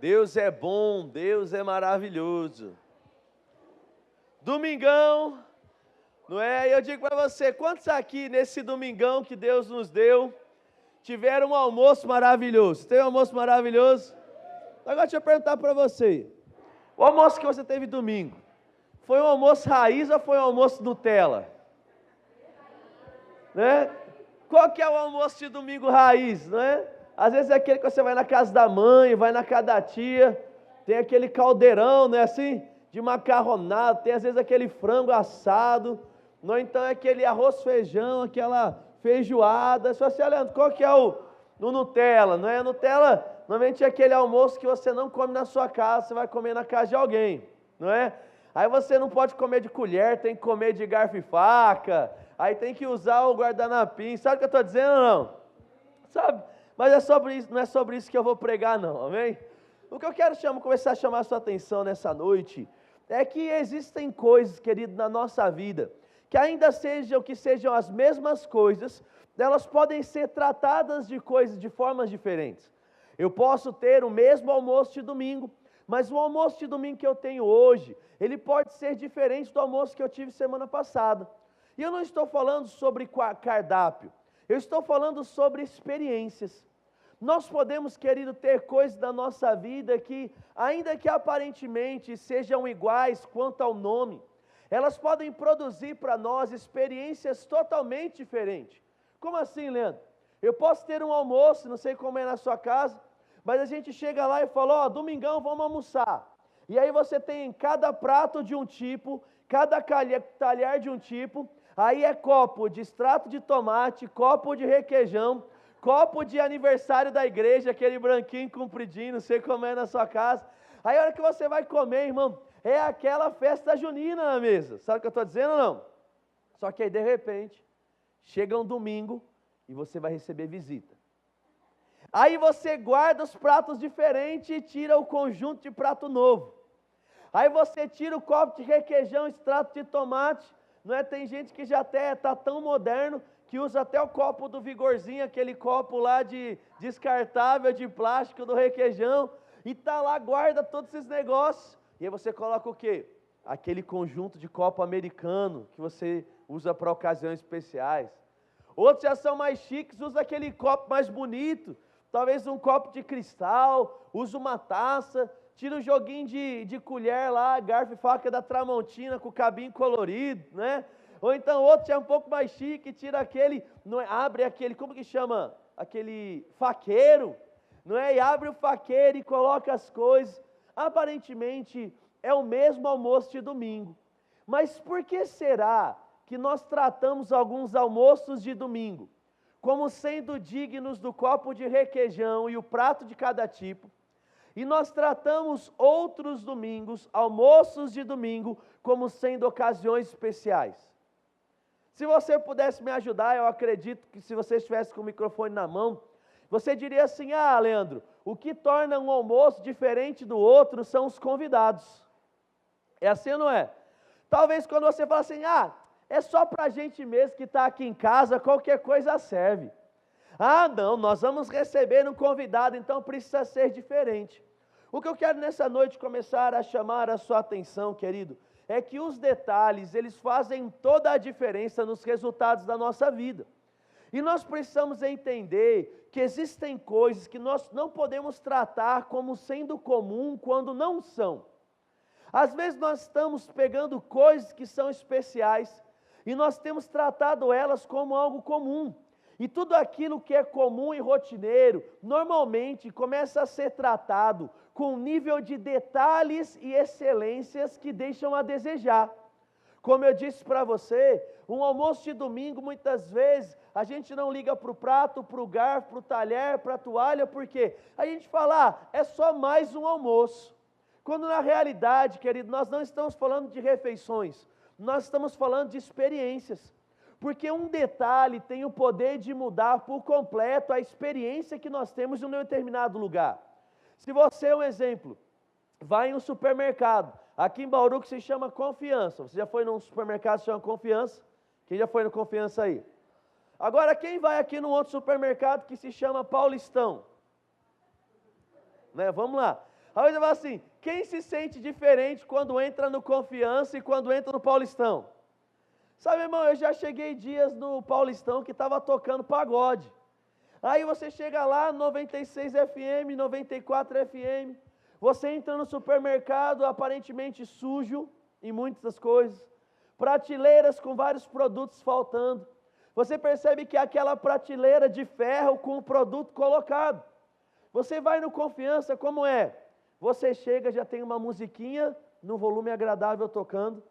Deus é bom, Deus é maravilhoso. Domingão, não é? Eu digo para você, quantos aqui nesse domingão que Deus nos deu, tiveram um almoço maravilhoso? Tem um almoço maravilhoso? Agora deixa eu perguntar para você, o almoço que você teve domingo, foi um almoço raiz ou foi um almoço Nutella? Né? Qual que é o almoço de domingo raiz, não é? Às vezes é aquele que você vai na casa da mãe, vai na casa da tia, tem aquele caldeirão, não é assim? De macarronado, tem às vezes aquele frango assado, não, então é aquele arroz feijão, aquela feijoada. Se você olhando, qual que é o Nutella, não é? Nutella, normalmente é aquele almoço que você não come na sua casa, você vai comer na casa de alguém, não é? Aí você não pode comer de colher, tem que comer de garfo e faca, aí tem que usar o guardanapim, sabe o que eu estou dizendo ou não? Sabe? Mas é sobre isso, não é sobre isso que eu vou pregar não, amém? O que eu quero começar a chamar a sua atenção nessa noite, é que existem coisas, querido, na nossa vida, que ainda sejam as mesmas coisas, elas podem ser tratadas de formas diferentes. Eu posso ter o mesmo almoço de domingo, mas o almoço de domingo que eu tenho hoje, ele pode ser diferente do almoço que eu tive semana passada. E eu não estou falando sobre cardápio, eu estou falando sobre experiências. Nós podemos, querido, ter coisas da nossa vida que, ainda que aparentemente sejam iguais quanto ao nome, elas podem produzir para nós experiências totalmente diferentes. Como assim, Leandro? Eu posso ter um almoço, não sei como é na sua casa, mas a gente chega lá e fala, domingão vamos almoçar. E aí você tem cada prato de um tipo, cada talher de um tipo, aí é copo de extrato de tomate, copo de requeijão, copo de aniversário da igreja, aquele branquinho compridinho, não sei como é na sua casa. Aí a hora que você vai comer, irmão, é aquela festa junina na mesa. Sabe o que eu estou dizendo ou não? Só que aí de repente, chega um domingo e você vai receber visita. Aí você guarda os pratos diferentes e tira o conjunto de prato novo. Aí você tira o copo de requeijão, extrato de tomate, não é? Tem gente que já até está tão moderno que usa até o copo do Vigorzinho, aquele copo lá de descartável de plástico do requeijão, e tá lá, guarda todos esses negócios, e aí você coloca o quê? Aquele conjunto de copo americano, que você usa para ocasiões especiais. Outros já são mais chiques, usa aquele copo mais bonito, talvez um copo de cristal, usa uma taça, tira o joguinho de colher lá, garfo e faca da Tramontina com o cabinho colorido, né? Ou então outro já é um pouco mais chique, tira aquele, não é, abre aquele, como que chama? Aquele faqueiro, não é? E abre o faqueiro e coloca as coisas. Aparentemente é o mesmo almoço de domingo. Mas por que será que nós tratamos alguns almoços de domingo como sendo dignos do copo de requeijão e o prato de cada tipo, e nós tratamos outros domingos, almoços de domingo, como sendo ocasiões especiais? Se você pudesse me ajudar, eu acredito que se você estivesse com o microfone na mão, você diria assim, Leandro, o que torna um almoço diferente do outro são os convidados. É assim ou não é? Talvez quando você fala assim, é só para a gente mesmo que está aqui em casa, qualquer coisa serve. Não, nós vamos receber um convidado, então precisa ser diferente. O que eu quero nessa noite começar a chamar a sua atenção, querido, é que os detalhes, eles fazem toda a diferença nos resultados da nossa vida. E nós precisamos entender que existem coisas que nós não podemos tratar como sendo comum quando não são. Às vezes nós estamos pegando coisas que são especiais e nós temos tratado elas como algo comum. E tudo aquilo que é comum e rotineiro, normalmente começa a ser tratado com um nível de detalhes e excelências que deixam a desejar. Como eu disse para você, um almoço de domingo, muitas vezes, a gente não liga para o prato, para o garfo, para o talher, para a toalha, porque a gente fala, é só mais um almoço. Quando na realidade, querido, nós não estamos falando de refeições, nós estamos falando de experiências. Porque um detalhe tem o poder de mudar por completo a experiência que nós temos em um determinado lugar. Se você, um exemplo, vai em um supermercado, aqui em Bauru que se chama Confiança, você já foi num supermercado que se chama Confiança? Quem já foi no Confiança aí? Agora, quem vai aqui num outro supermercado que se chama Paulistão? Né? Vamos lá. Aí você fala assim, quem se sente diferente quando entra no Confiança e quando entra no Paulistão? Sabe, irmão, eu já cheguei dias no Paulistão que estava tocando pagode. Aí você chega lá, 96 FM, 94 FM, você entra no supermercado aparentemente sujo em muitas coisas, prateleiras com vários produtos faltando. Você percebe que é aquela prateleira de ferro com o produto colocado. Você vai no Confiança, como é? Você chega, já tem uma musiquinha no volume agradável tocando.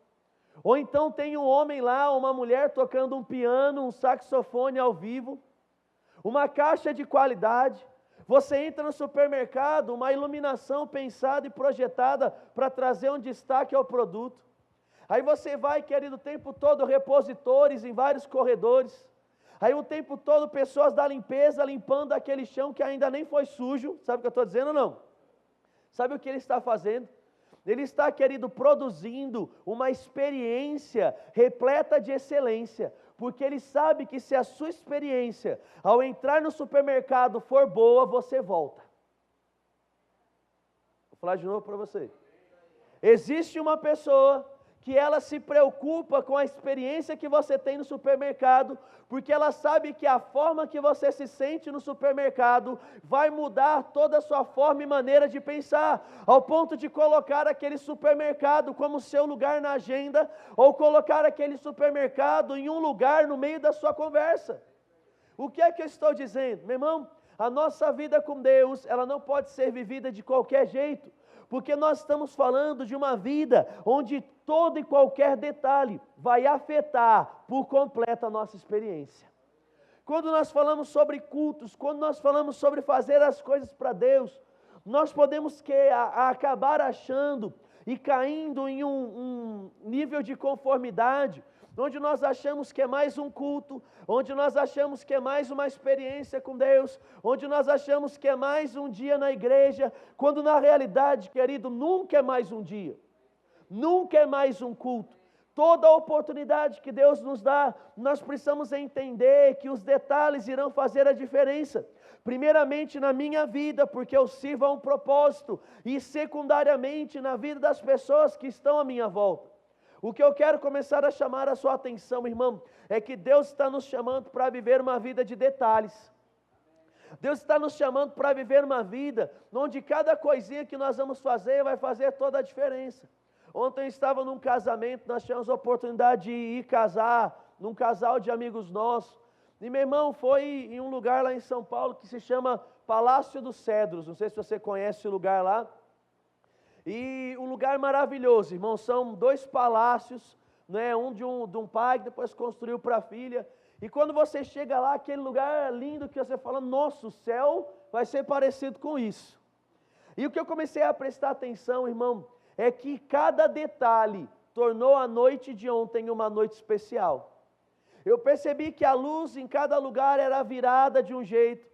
Ou então tem um homem lá, uma mulher tocando um piano, um saxofone ao vivo, uma caixa de qualidade. Você entra no supermercado, uma iluminação pensada e projetada para trazer um destaque ao produto. Aí você vai, querido, o tempo todo repositores em vários corredores. Aí o tempo todo pessoas da limpeza limpando aquele chão que ainda nem foi sujo. Sabe o que eu estou dizendo ou não? Sabe o que ele está fazendo? Ele está, querido, produzindo uma experiência repleta de excelência, porque ele sabe que se a sua experiência, ao entrar no supermercado, for boa, você volta. Vou falar de novo para você. Existe uma pessoa que ela se preocupa com a experiência que você tem no supermercado, porque ela sabe que a forma que você se sente no supermercado vai mudar toda a sua forma e maneira de pensar, ao ponto de colocar aquele supermercado como seu lugar na agenda, ou colocar aquele supermercado em um lugar no meio da sua conversa. O que é que eu estou dizendo? Meu irmão, a nossa vida com Deus, ela não pode ser vivida de qualquer jeito, porque nós estamos falando de uma vida onde todo e qualquer detalhe vai afetar por completo a nossa experiência. Quando nós falamos sobre cultos, quando nós falamos sobre fazer as coisas para Deus, nós podemos acabar achando e caindo em um nível de conformidade, onde nós achamos que é mais um culto, onde nós achamos que é mais uma experiência com Deus, onde nós achamos que é mais um dia na igreja, quando na realidade, querido, nunca é mais um dia, nunca é mais um culto. Toda oportunidade que Deus nos dá, nós precisamos entender que os detalhes irão fazer a diferença. Primeiramente na minha vida, porque eu sirvo a um propósito, e secundariamente na vida das pessoas que estão à minha volta. O que eu quero começar a chamar a sua atenção, irmão, é que Deus está nos chamando para viver uma vida de detalhes. Deus está nos chamando para viver uma vida onde cada coisinha que nós vamos fazer vai fazer toda a diferença. Ontem eu estava num casamento, nós tivemos a oportunidade de ir casar, num casal de amigos nossos. E meu irmão, foi em um lugar lá em São Paulo que se chama Palácio dos Cedros. Não sei se você conhece o lugar lá. E um lugar maravilhoso, irmão, são 2 palácios, né? Um de um pai que depois construiu para a filha. E quando você chega lá, aquele lugar lindo que você fala, nossa, o céu vai ser parecido com isso. E o que eu comecei a prestar atenção, irmão, é que cada detalhe tornou a noite de ontem uma noite especial. Eu percebi que a luz em cada lugar era virada de um jeito.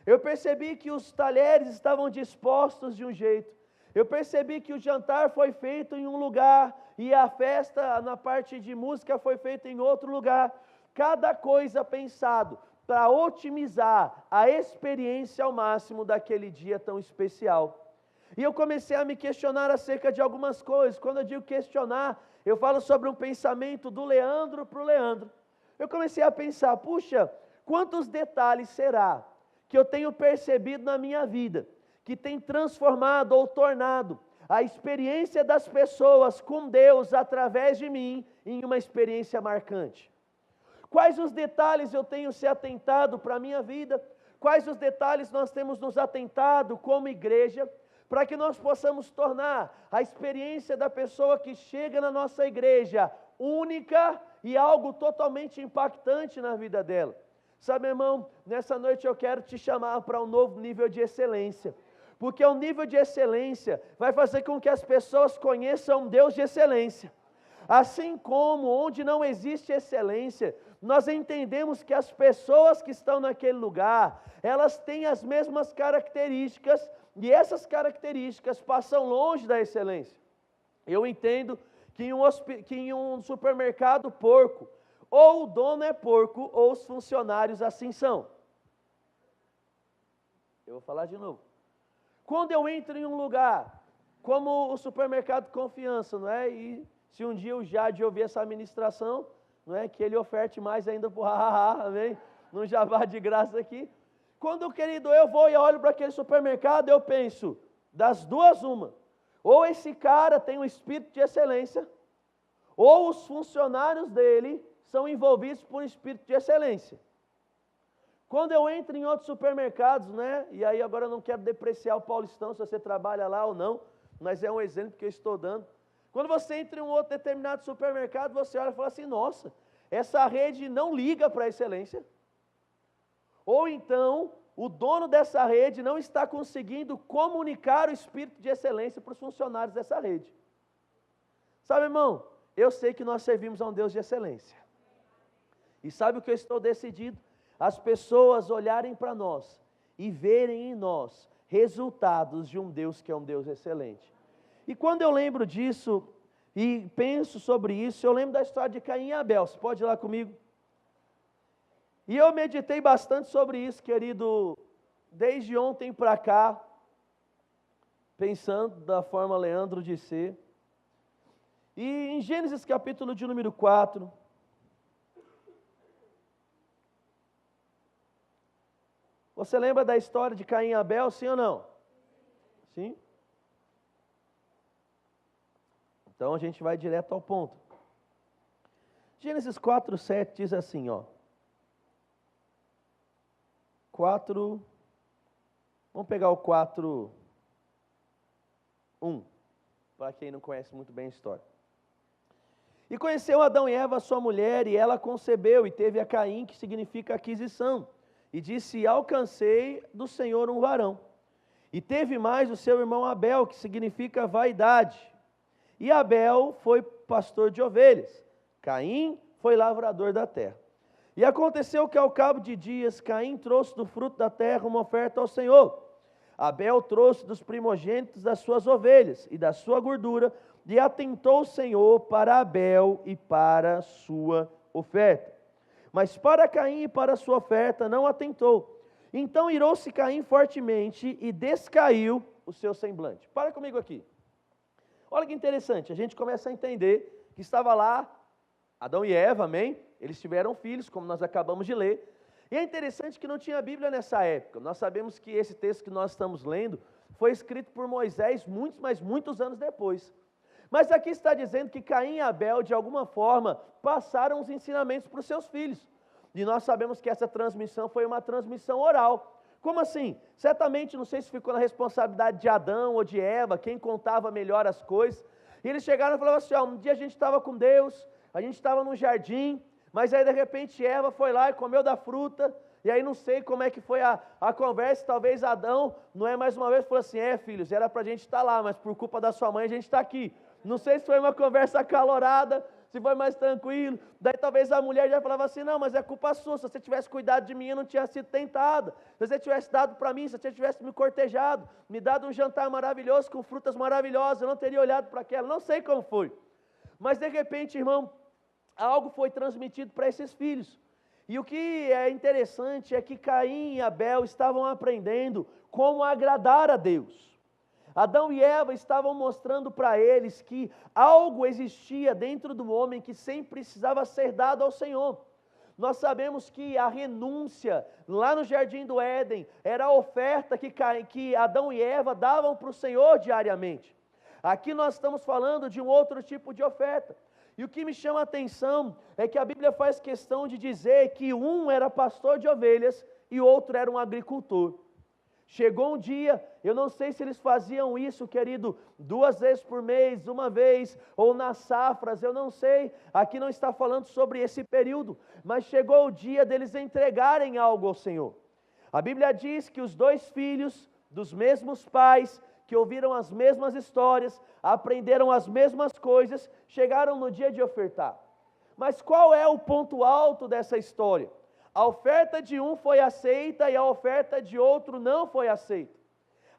Eu percebi que os talheres estavam dispostos de um jeito. Eu percebi que o jantar foi feito em um lugar e a festa na parte de música foi feita em outro lugar. Cada coisa pensado para otimizar a experiência ao máximo daquele dia tão especial. E eu comecei a me questionar acerca de algumas coisas. Quando eu digo questionar, eu falo sobre um pensamento do Leandro para o Leandro. Eu comecei a pensar, puxa, quantos detalhes será que eu tenho percebido na minha vida, que tem transformado ou tornado a experiência das pessoas com Deus através de mim em uma experiência marcante? Quais os detalhes eu tenho se atentado para a minha vida? Quais os detalhes nós temos nos atentado como igreja, para que nós possamos tornar a experiência da pessoa que chega na nossa igreja única e algo totalmente impactante na vida dela? Sabe, irmão, nessa noite eu quero te chamar para um novo nível de excelência, porque o nível de excelência vai fazer com que as pessoas conheçam um Deus de excelência. Assim como onde não existe excelência, nós entendemos que as pessoas que estão naquele lugar, elas têm as mesmas características, e essas características passam longe da excelência. Eu entendo que em um supermercado porco, ou o dono é porco, ou os funcionários assim são. Eu vou falar de novo. Quando eu entro em um lugar como o supermercado Confiança, não é? E se um dia o Jade ouvir essa ministração, não é? Que ele oferte mais ainda por hahaha, amém? Num jabá de graça aqui. Quando, querido, eu vou e olho para aquele supermercado, eu penso, das duas uma, ou esse cara tem um espírito de excelência, ou os funcionários dele são envolvidos por um espírito de excelência. Quando eu entro em outros supermercados, né, e aí agora eu não quero depreciar o Paulistão, se você trabalha lá ou não, mas é um exemplo que eu estou dando. Quando você entra em um outro determinado supermercado, você olha e fala assim, nossa, essa rede não liga para a excelência. Ou então, o dono dessa rede não está conseguindo comunicar o espírito de excelência para os funcionários dessa rede. Sabe, irmão, eu sei que nós servimos a um Deus de excelência. E sabe o que eu estou decidido? As pessoas olharem para nós e verem em nós resultados de um Deus que é um Deus excelente. E quando eu lembro disso e penso sobre isso, eu lembro da história de Caim e Abel. Você pode ir lá comigo? E eu meditei bastante sobre isso, querido, desde ontem para cá, pensando da forma Leandro de ser. E em Gênesis capítulo de número 4, você lembra da história de Caim e Abel, sim ou não? Sim? Então a gente vai direto ao ponto. Gênesis 4, 7 diz assim, ó. 4, vamos pegar o 4, 1, para quem não conhece muito bem a história. E conheceu Adão e Eva, sua mulher, e ela concebeu, e teve a Caim, que significa aquisição. E disse, alcancei do Senhor um varão. E teve mais o seu irmão Abel, que significa vaidade. E Abel foi pastor de ovelhas. Caim foi lavrador da terra. E aconteceu que ao cabo de dias, Caim trouxe do fruto da terra uma oferta ao Senhor. Abel trouxe dos primogênitos das suas ovelhas e da sua gordura, e atentou o Senhor para Abel e para a sua oferta. Mas para Caim e para a sua oferta não atentou. Então irou-se Caim fortemente e descaiu o seu semblante. Para comigo aqui. Olha que interessante, a gente começa a entender que estava lá Adão e Eva, amém? Eles tiveram filhos, como nós acabamos de ler. E é interessante que não tinha Bíblia nessa época. Nós sabemos que esse texto que nós estamos lendo foi escrito por Moisés muitos anos depois. Mas aqui está dizendo que Caim e Abel, de alguma forma, passaram os ensinamentos para os seus filhos. E nós sabemos que essa transmissão foi uma transmissão oral. Como assim? Certamente, não sei se ficou na responsabilidade de Adão ou de Eva, quem contava melhor as coisas. E eles chegaram e falaram assim, um dia a gente estava com Deus, a gente estava num jardim, mas aí de repente Eva foi lá e comeu da fruta, e aí não sei como é que foi a conversa, talvez Adão, não é mais uma vez, falou assim, filhos, era para a gente estar lá, mas por culpa da sua mãe a gente está aqui. Não sei se foi uma conversa acalorada, se foi mais tranquilo, daí talvez a mulher já falava assim, não, mas é culpa sua, se você tivesse cuidado de mim eu não tinha sido tentada, se você tivesse dado para mim, se você tivesse me cortejado, me dado um jantar maravilhoso, com frutas maravilhosas, eu não teria olhado para aquela, não sei como foi, mas de repente, irmão, algo foi transmitido para esses filhos, e o que é interessante é que Caim e Abel estavam aprendendo como agradar a Deus. Adão e Eva estavam mostrando para eles que algo existia dentro do homem que sempre precisava ser dado ao Senhor. Nós sabemos que a renúncia lá no Jardim do Éden era a oferta que Adão e Eva davam para o Senhor diariamente. Aqui nós estamos falando de um outro tipo de oferta. E o que me chama a atenção é que a Bíblia faz questão de dizer que um era pastor de ovelhas e outro era um agricultor. Chegou um dia, eu não sei se eles faziam isso, querido, 2 vezes por mês, uma vez, ou nas safras, eu não sei, aqui não está falando sobre esse período, mas chegou o dia deles entregarem algo ao Senhor. A Bíblia diz que os 2 filhos dos mesmos pais, que ouviram as mesmas histórias, aprenderam as mesmas coisas, chegaram no dia de ofertar. Mas qual é o ponto alto dessa história? A oferta de um foi aceita e a oferta de outro não foi aceita.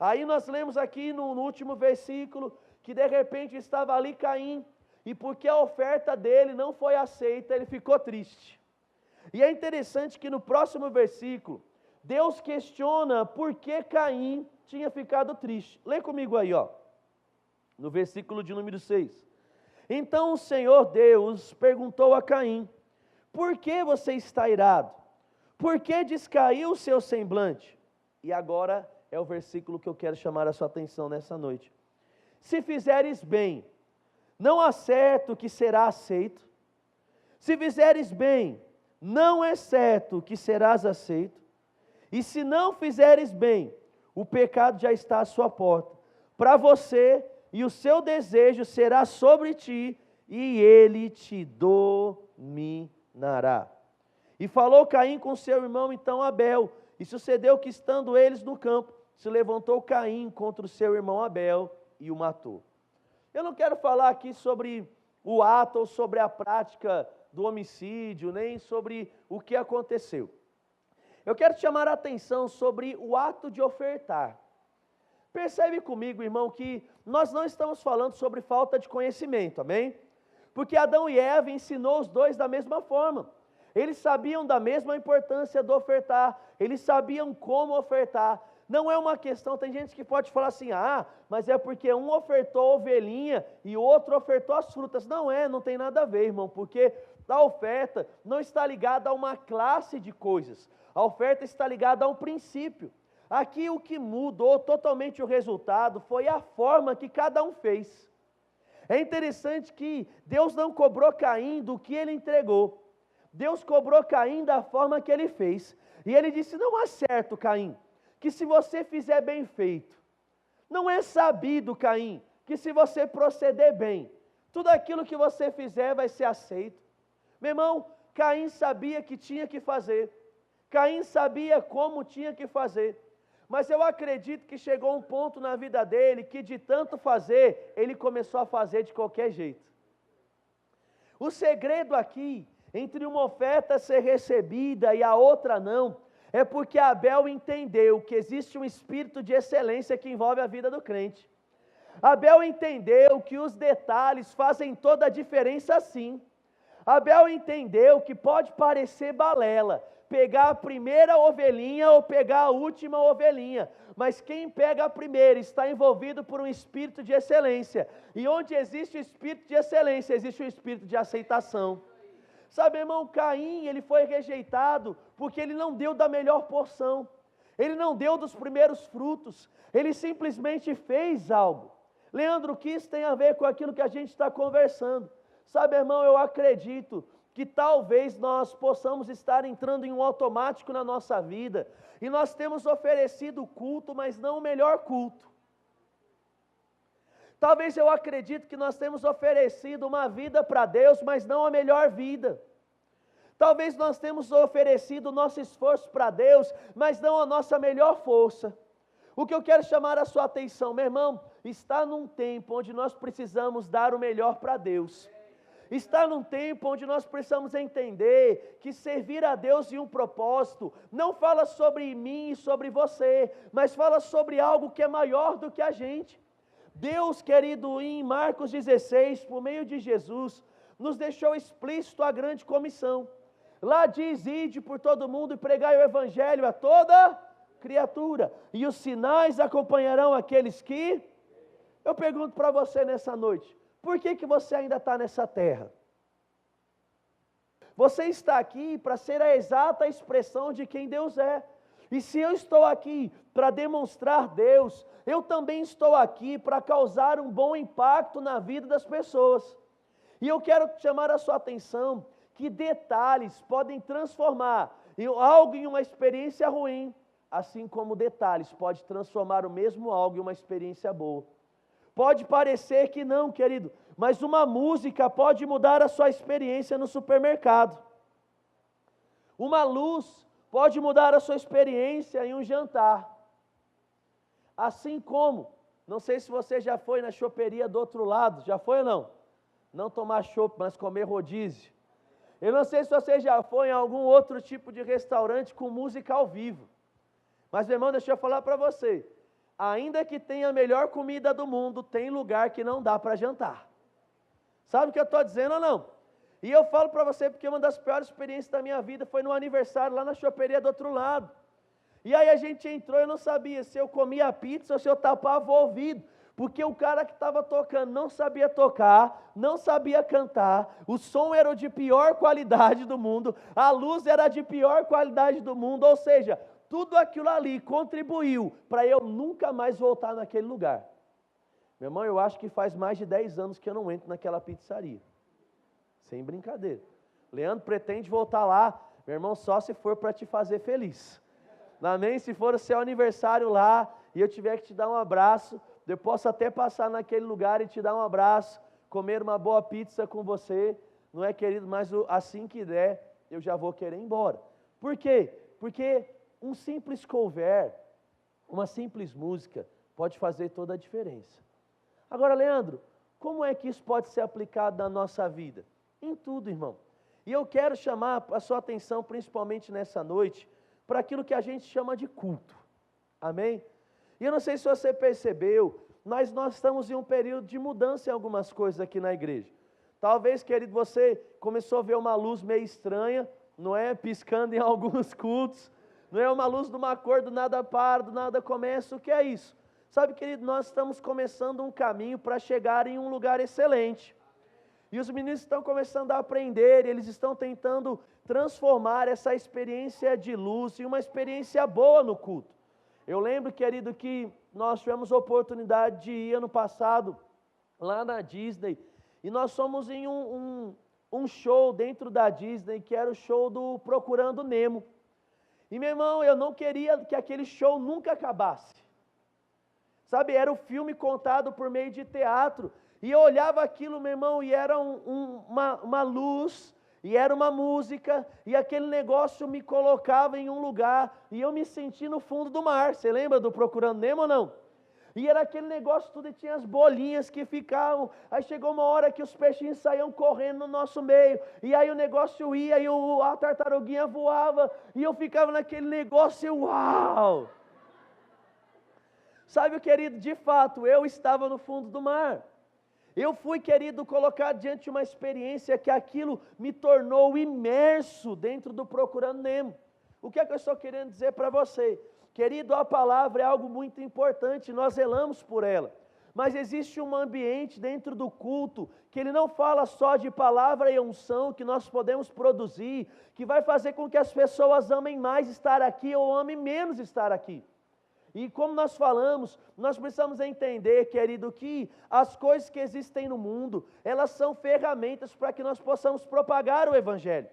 Aí nós lemos aqui no último versículo que de repente estava ali Caim, e porque a oferta dele não foi aceita, ele ficou triste. E é interessante que no próximo versículo, Deus questiona por que Caim tinha ficado triste. Lê comigo aí, ó. no versículo de número 6. Então o Senhor Deus perguntou a Caim: por que você está irado? Por que descaiu o seu semblante? E agora é o versículo que eu quero chamar a sua atenção nessa noite. Se fizeres bem, não há certo que será aceito. Se fizeres bem, não é certo que serás aceito. E se não fizeres bem, o pecado já está à sua porta, para você, e o seu desejo será sobre ti, e ele te dominará. E falou Caim com seu irmão então Abel, e sucedeu que estando eles no campo, se levantou Caim contra o seu irmão Abel e o matou. Eu não quero falar aqui sobre o ato ou sobre a prática do homicídio, nem sobre o que aconteceu. Eu quero chamar a atenção sobre o ato de ofertar. Percebe comigo, irmão, que nós não estamos falando sobre falta de conhecimento, amém? Porque Adão e Eva ensinou os dois da mesma forma. Eles sabiam da mesma importância do ofertar, eles sabiam como ofertar. Não é uma questão, tem gente que pode falar assim, mas é porque um ofertou a ovelhinha e o outro ofertou as frutas. Não tem nada a ver, irmão, porque a oferta não está ligada a uma classe de coisas. A oferta está ligada a um princípio. Aqui o que mudou totalmente o resultado foi a forma que cada um fez. É interessante que Deus não cobrou Caim do que ele entregou. Deus cobrou Caim da forma que ele fez. E ele disse, não há certo, Caim, que se você fizer bem feito. Não é sabido, Caim, que se você proceder bem, tudo aquilo que você fizer vai ser aceito. Meu irmão, Caim sabia que tinha que fazer. Caim sabia como tinha que fazer. Mas eu acredito que chegou um ponto na vida dele que de tanto fazer, ele começou a fazer de qualquer jeito. O segredo aqui, entre uma oferta ser recebida e a outra não, é porque Abel entendeu que existe um espírito de excelência que envolve a vida do crente. Abel entendeu que os detalhes fazem toda a diferença sim. Abel entendeu que pode parecer balela, pegar a primeira ovelhinha ou pegar a última ovelhinha, mas quem pega a primeira está envolvido por um espírito de excelência, e onde existe o espírito de excelência, existe o espírito de aceitação. Sabe, irmão, Caim, ele foi rejeitado porque ele não deu da melhor porção, ele não deu dos primeiros frutos, ele simplesmente fez algo. Leandro, o que isso tem a ver com aquilo que a gente está conversando? Sabe, irmão, eu acredito que talvez nós possamos estar entrando em um automático na nossa vida, e nós temos oferecido culto, mas não o melhor culto. Talvez eu acredito que nós temos oferecido uma vida para Deus, mas não a melhor vida. Talvez nós temos oferecido o nosso esforço para Deus, mas não a nossa melhor força. O que eu quero chamar a sua atenção, meu irmão, está num tempo onde nós precisamos dar o melhor para Deus. Está num tempo onde nós precisamos entender que servir a Deus em um propósito não fala sobre mim e sobre você, mas fala sobre algo que é maior do que a gente. Deus, querido, em Marcos 16, por meio de Jesus, nos deixou explícito a grande comissão. Lá diz, ide por todo mundo e pregai o evangelho a toda criatura, e os sinais acompanharão aqueles que... Eu pergunto para você nessa noite, por que você ainda está nessa terra? Você está aqui para ser a exata expressão de quem Deus é. E se eu estou aqui para demonstrar Deus, eu também estou aqui para causar um bom impacto na vida das pessoas. E eu quero chamar a sua atenção que detalhes podem transformar algo em uma experiência ruim, assim como detalhes podem transformar o mesmo algo em uma experiência boa. Pode parecer que não, querido, mas uma música pode mudar a sua experiência no supermercado. Uma luz pode mudar a sua experiência em um jantar. Assim como, não sei se você já foi na choperia do outro lado, já foi ou não? Não tomar chopp, mas comer rodízio. Eu não sei se você já foi em algum outro tipo de restaurante com música ao vivo. Mas, meu irmão, deixa eu falar para você. Ainda que tenha a melhor comida do mundo, tem lugar que não dá para jantar. Sabe o que eu estou dizendo ou não? E eu falo para você porque uma das piores experiências da minha vida foi no aniversário lá na choperia do outro lado. E aí a gente entrou e eu não sabia se eu comia pizza ou se eu tapava o ouvido. Porque o cara que estava tocando não sabia tocar, não sabia cantar, o som era de pior qualidade do mundo, a luz era de pior qualidade do mundo, ou seja, tudo aquilo ali contribuiu para eu nunca mais voltar naquele lugar. Meu irmão, eu acho que faz mais de 10 anos que eu não entro naquela pizzaria. Sem brincadeira. Leandro pretende voltar lá, meu irmão, só se for para te fazer feliz. Amém? Se for o seu aniversário lá e eu tiver que te dar um abraço, eu posso até passar naquele lugar e te dar um abraço, comer uma boa pizza com você, não é, querido? Mas assim que der, eu já vou querer ir embora. Por quê? Porque um simples cover, uma simples música, pode fazer toda a diferença. Agora, Leandro, como é que isso pode ser aplicado na nossa vida? Em tudo, irmão. E eu quero chamar a sua atenção, principalmente nessa noite, para aquilo que a gente chama de culto. Amém? E eu não sei se você percebeu, mas nós estamos em um período de mudança em algumas coisas aqui na igreja. Talvez, querido, você começou a ver uma luz meio estranha, não é? Piscando em alguns cultos, não é? Uma luz de uma cor, do nada para, do nada começa. O que é isso? Sabe, querido, nós estamos começando um caminho para chegar em um lugar excelente. E os meninos estão começando a aprender, eles estão tentando transformar essa experiência de luz em uma experiência boa no culto. Eu lembro, querido, que nós tivemos a oportunidade de ir ano passado lá na Disney, e nós fomos em um show dentro da Disney, que era o show do Procurando Nemo. E, meu irmão, eu não queria que aquele show nunca acabasse. Sabe, era o filme contado por meio de teatro, e eu olhava aquilo, meu irmão, e era uma luz, e era uma música, e aquele negócio me colocava em um lugar, e eu me senti no fundo do mar. Você lembra do Procurando Nemo ou não? E era aquele negócio tudo, e tinha as bolinhas que ficavam, aí chegou uma hora que os peixinhos saíam correndo no nosso meio, e aí o negócio ia, e a tartaruguinha voava, e eu ficava naquele negócio, uau! Sabe, querido, de fato, eu estava no fundo do mar. Eu fui, querido, colocado diante de uma experiência que aquilo me tornou imerso dentro do Procurando Nemo. O que é que eu estou querendo dizer para você? Querido, a palavra é algo muito importante, nós zelamos por ela. Mas existe um ambiente dentro do culto, que ele não fala só de palavra e unção, que nós podemos produzir, que vai fazer com que as pessoas amem mais estar aqui ou amem menos estar aqui. E como nós falamos, nós precisamos entender, querido, que as coisas que existem no mundo, elas são ferramentas para que nós possamos propagar o Evangelho.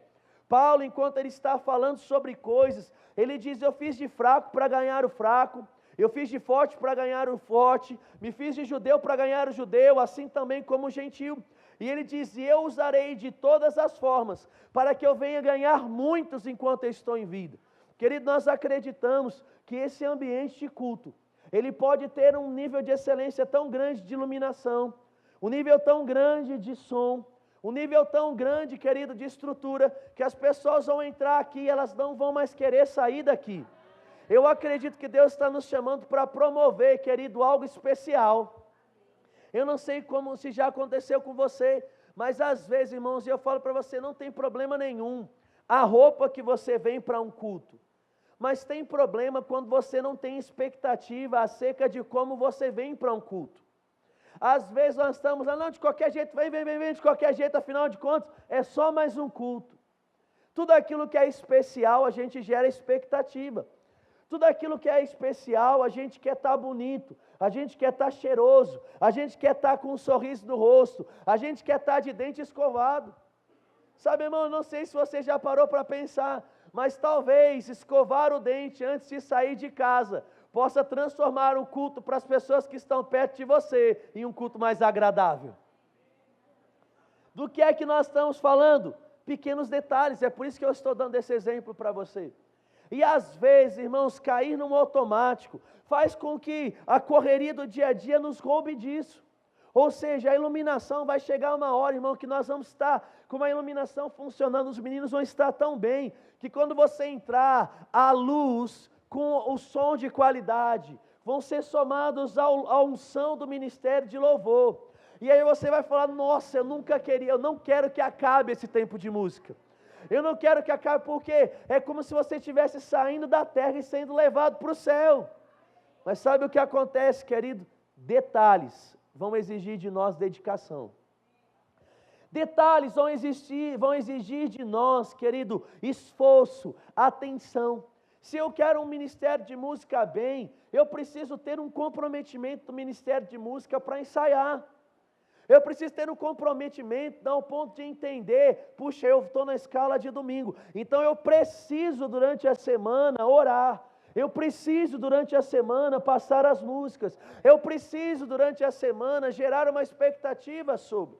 Paulo, enquanto ele está falando sobre coisas, ele diz: eu fiz de fraco para ganhar o fraco, eu fiz de forte para ganhar o forte, me fiz de judeu para ganhar o judeu, assim também como o gentil. E ele diz: e eu usarei de todas as formas, para que eu venha ganhar muitos enquanto eu estou em vida. Querido, nós acreditamos que esse ambiente de culto, ele pode ter um nível de excelência tão grande de iluminação, um nível tão grande de som, um nível tão grande, querido, de estrutura, que as pessoas vão entrar aqui e elas não vão mais querer sair daqui. Eu acredito que Deus está nos chamando para promover, querido, algo especial. Eu não sei como, se já aconteceu com você, mas às vezes, irmãos, eu falo para você, não tem problema nenhum a roupa que você vem para um culto. Mas tem problema quando você não tem expectativa acerca de como você vem para um culto. Às vezes nós estamos lá, não, de qualquer jeito, vem, de qualquer jeito, afinal de contas, é só mais um culto. Tudo aquilo que é especial, a gente gera expectativa. Tudo aquilo que é especial, a gente quer estar bonito, a gente quer estar cheiroso, a gente quer estar com um sorriso no rosto, a gente quer estar de dente escovado. Sabe, irmão, eu não sei se você já parou para pensar, mas talvez escovar o dente antes de sair de casa possa transformar um culto para as pessoas que estão perto de você em um culto mais agradável. Do que é que nós estamos falando? Pequenos detalhes, é por isso que eu estou dando esse exemplo para você. E às vezes, irmãos, cair no automático faz com que a correria do dia a dia nos roube disso. Ou seja, a iluminação vai chegar uma hora, irmão, que nós vamos estar com uma iluminação funcionando, os meninos vão estar tão bem, que quando você entrar, a luz com o som de qualidade, vão ser somados à unção do ministério de louvor. E aí você vai falar: nossa, eu não quero que acabe esse tempo de música. Eu não quero que acabe, porque é como se você estivesse saindo da terra e sendo levado para o céu. Mas sabe o que acontece, querido? detalhes vão exigir de nós dedicação. Detalhes vão exigir de nós, querido, esforço, atenção. Se eu quero um ministério de música bem, eu preciso ter um comprometimento do ministério de música para ensaiar. Eu preciso ter um comprometimento ao ponto de entender, puxa, eu estou na escala de domingo, então eu preciso durante a semana orar. Eu preciso durante a semana passar as músicas. Eu preciso durante a semana gerar uma expectativa sobre.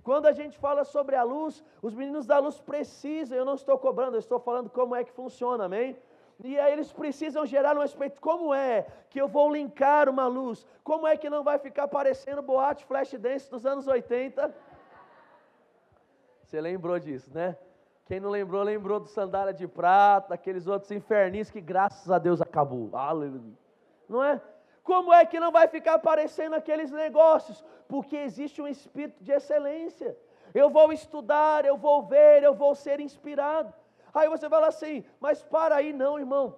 Quando a gente fala sobre a luz, os meninos da luz precisam, eu não estou cobrando, eu estou falando como é que funciona, amém? E aí eles precisam gerar um aspecto, como é que eu vou linkar uma luz? Como é que não vai ficar parecendo boate flash dance dos anos 80? Você lembrou disso, né? Quem não lembrou, lembrou do Sandália de Prata, aqueles outros infernis que graças a Deus acabou. Aleluia. Não é? Como é que não vai ficar aparecendo aqueles negócios? Porque existe um espírito de excelência. Eu vou estudar, eu vou ver, eu vou ser inspirado. Aí você fala assim, mas para aí não, irmão.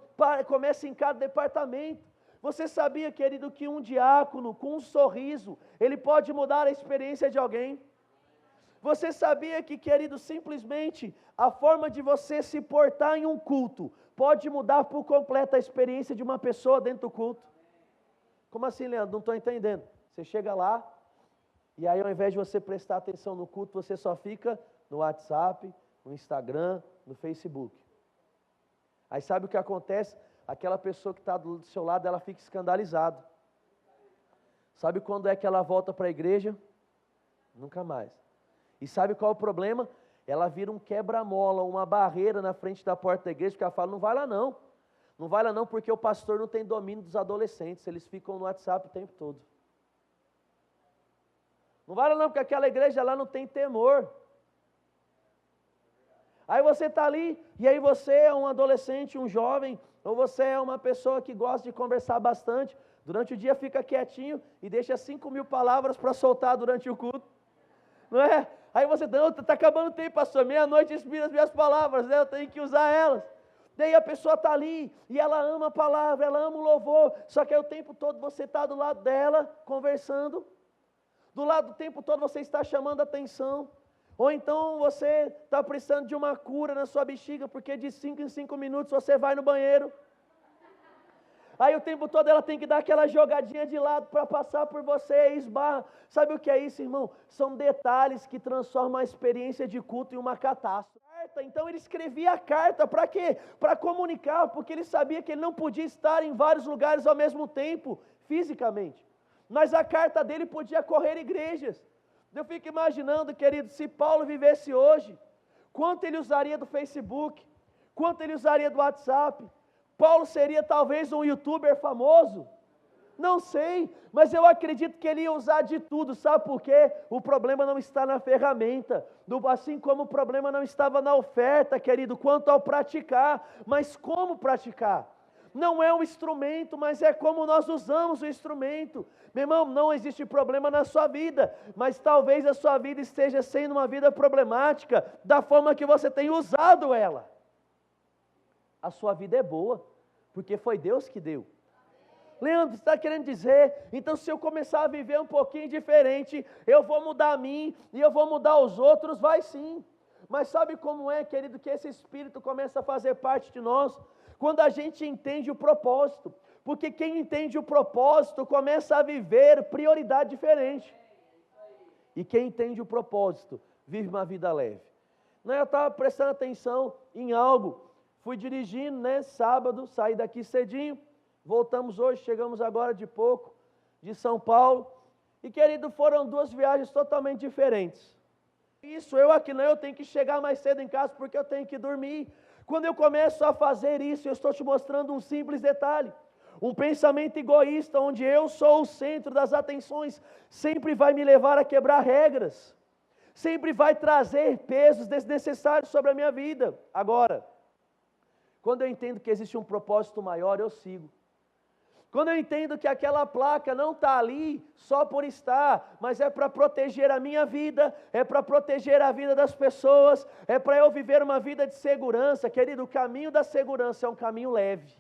Começa em cada departamento. Você sabia, querido, que um diácono com um sorriso, ele pode mudar a experiência de alguém? Você sabia que, querido, simplesmente a forma de você se portar em um culto pode mudar por completo a experiência de uma pessoa dentro do culto? Como assim, Leandro? Não estou entendendo. Você chega lá, e aí ao invés de você prestar atenção no culto, você só fica no WhatsApp, no Instagram, no Facebook. Aí sabe o que acontece? Aquela pessoa que está do seu lado, ela fica escandalizada. Sabe quando é que ela volta para a igreja? Nunca mais. E sabe qual é o problema? Ela vira um quebra-mola, uma barreira na frente da porta da igreja, porque ela fala, não vai lá não. Não vai lá não, porque o pastor não tem domínio dos adolescentes, eles ficam no WhatsApp o tempo todo. Não vai lá não, porque aquela igreja lá não tem temor. Aí você está ali, e aí você é um adolescente, um jovem, ou você é uma pessoa que gosta de conversar bastante, durante o dia fica quietinho e deixa 5.000 palavras para soltar durante o culto. Não é? Aí você, não, está acabando o tempo, pastor, meia-noite inspira as minhas palavras, né? Eu tenho que usar elas. Daí a pessoa está ali, e ela ama a palavra, ela ama o louvor, só que aí o tempo todo você está do lado dela, conversando, do tempo todo você está chamando a atenção, ou então você está precisando de uma cura na sua bexiga, porque de 5 em 5 minutos você vai no banheiro, aí o tempo todo ela tem que dar aquela jogadinha de lado para passar por você e esbarra. Sabe o que é isso, irmão? São detalhes que transformam a experiência de culto em uma catástrofe. Então ele escrevia a carta para quê? Para comunicar, porque ele sabia que ele não podia estar em vários lugares ao mesmo tempo, fisicamente. Mas a carta dele podia correr igrejas. Eu fico imaginando, querido, se Paulo vivesse hoje, quanto ele usaria do Facebook, quanto ele usaria do WhatsApp. Paulo seria talvez um youtuber famoso? Não sei, mas eu acredito que ele ia usar de tudo, sabe por quê? O problema não está na ferramenta, assim como o problema não estava na oferta, querido, quanto ao praticar, mas como praticar? Não é um instrumento, mas é como nós usamos o instrumento. Meu irmão, não existe problema na sua vida, mas talvez a sua vida esteja sendo uma vida problemática, da forma que você tem usado ela. A sua vida é boa, porque foi Deus que deu. Leandro, você está querendo dizer, então se eu começar a viver um pouquinho diferente, eu vou mudar a mim, e eu vou mudar os outros? Vai sim. Mas sabe como é, querido, que esse Espírito começa a fazer parte de nós? Quando a gente entende o propósito, porque quem entende o propósito começa a viver prioridade diferente, e quem entende o propósito, vive uma vida leve. Eu estava prestando atenção em algo, fui dirigindo, sábado, saí daqui cedinho, voltamos hoje, chegamos agora de pouco, de São Paulo, e querido, foram 2 viagens totalmente diferentes. Isso, eu tenho que chegar mais cedo em casa, porque eu tenho que dormir. Quando eu começo a fazer isso, eu estou te mostrando um simples detalhe. Um pensamento egoísta, onde eu sou o centro das atenções, sempre vai me levar a quebrar regras, sempre vai trazer pesos desnecessários sobre a minha vida. Agora, quando eu entendo que existe um propósito maior, eu sigo. Quando eu entendo que aquela placa não está ali só por estar, mas é para proteger a minha vida, é para proteger a vida das pessoas, é para eu viver uma vida de segurança. Querido, o caminho da segurança é um caminho leve.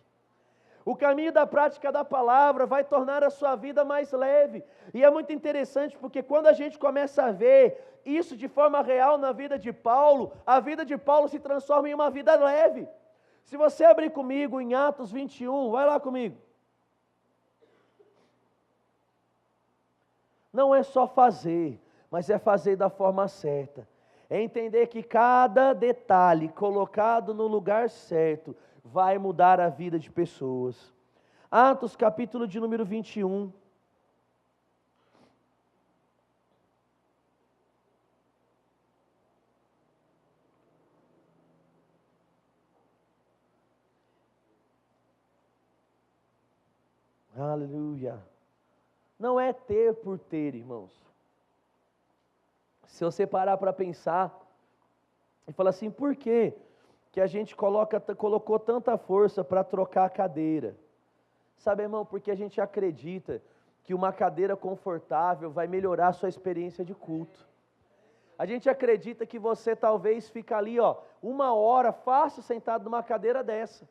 O caminho da prática da palavra vai tornar a sua vida mais leve. E é muito interessante porque quando a gente começa a ver isso de forma real na vida de Paulo, a vida de Paulo se transforma em uma vida leve. Se você abrir comigo em Atos 21, vai lá comigo. Não é só fazer, mas é fazer da forma certa. É entender que cada detalhe colocado no lugar certo vai mudar a vida de pessoas. Atos capítulo de número 21. Aleluia. Não é ter por ter, irmãos. Se você parar para pensar e falar assim, por quê que a gente colocou tanta força para trocar a cadeira? Sabe, irmão, porque a gente acredita que uma cadeira confortável vai melhorar a sua experiência de culto. A gente acredita que você talvez fica ali, 1 hora fácil sentado numa cadeira dessa.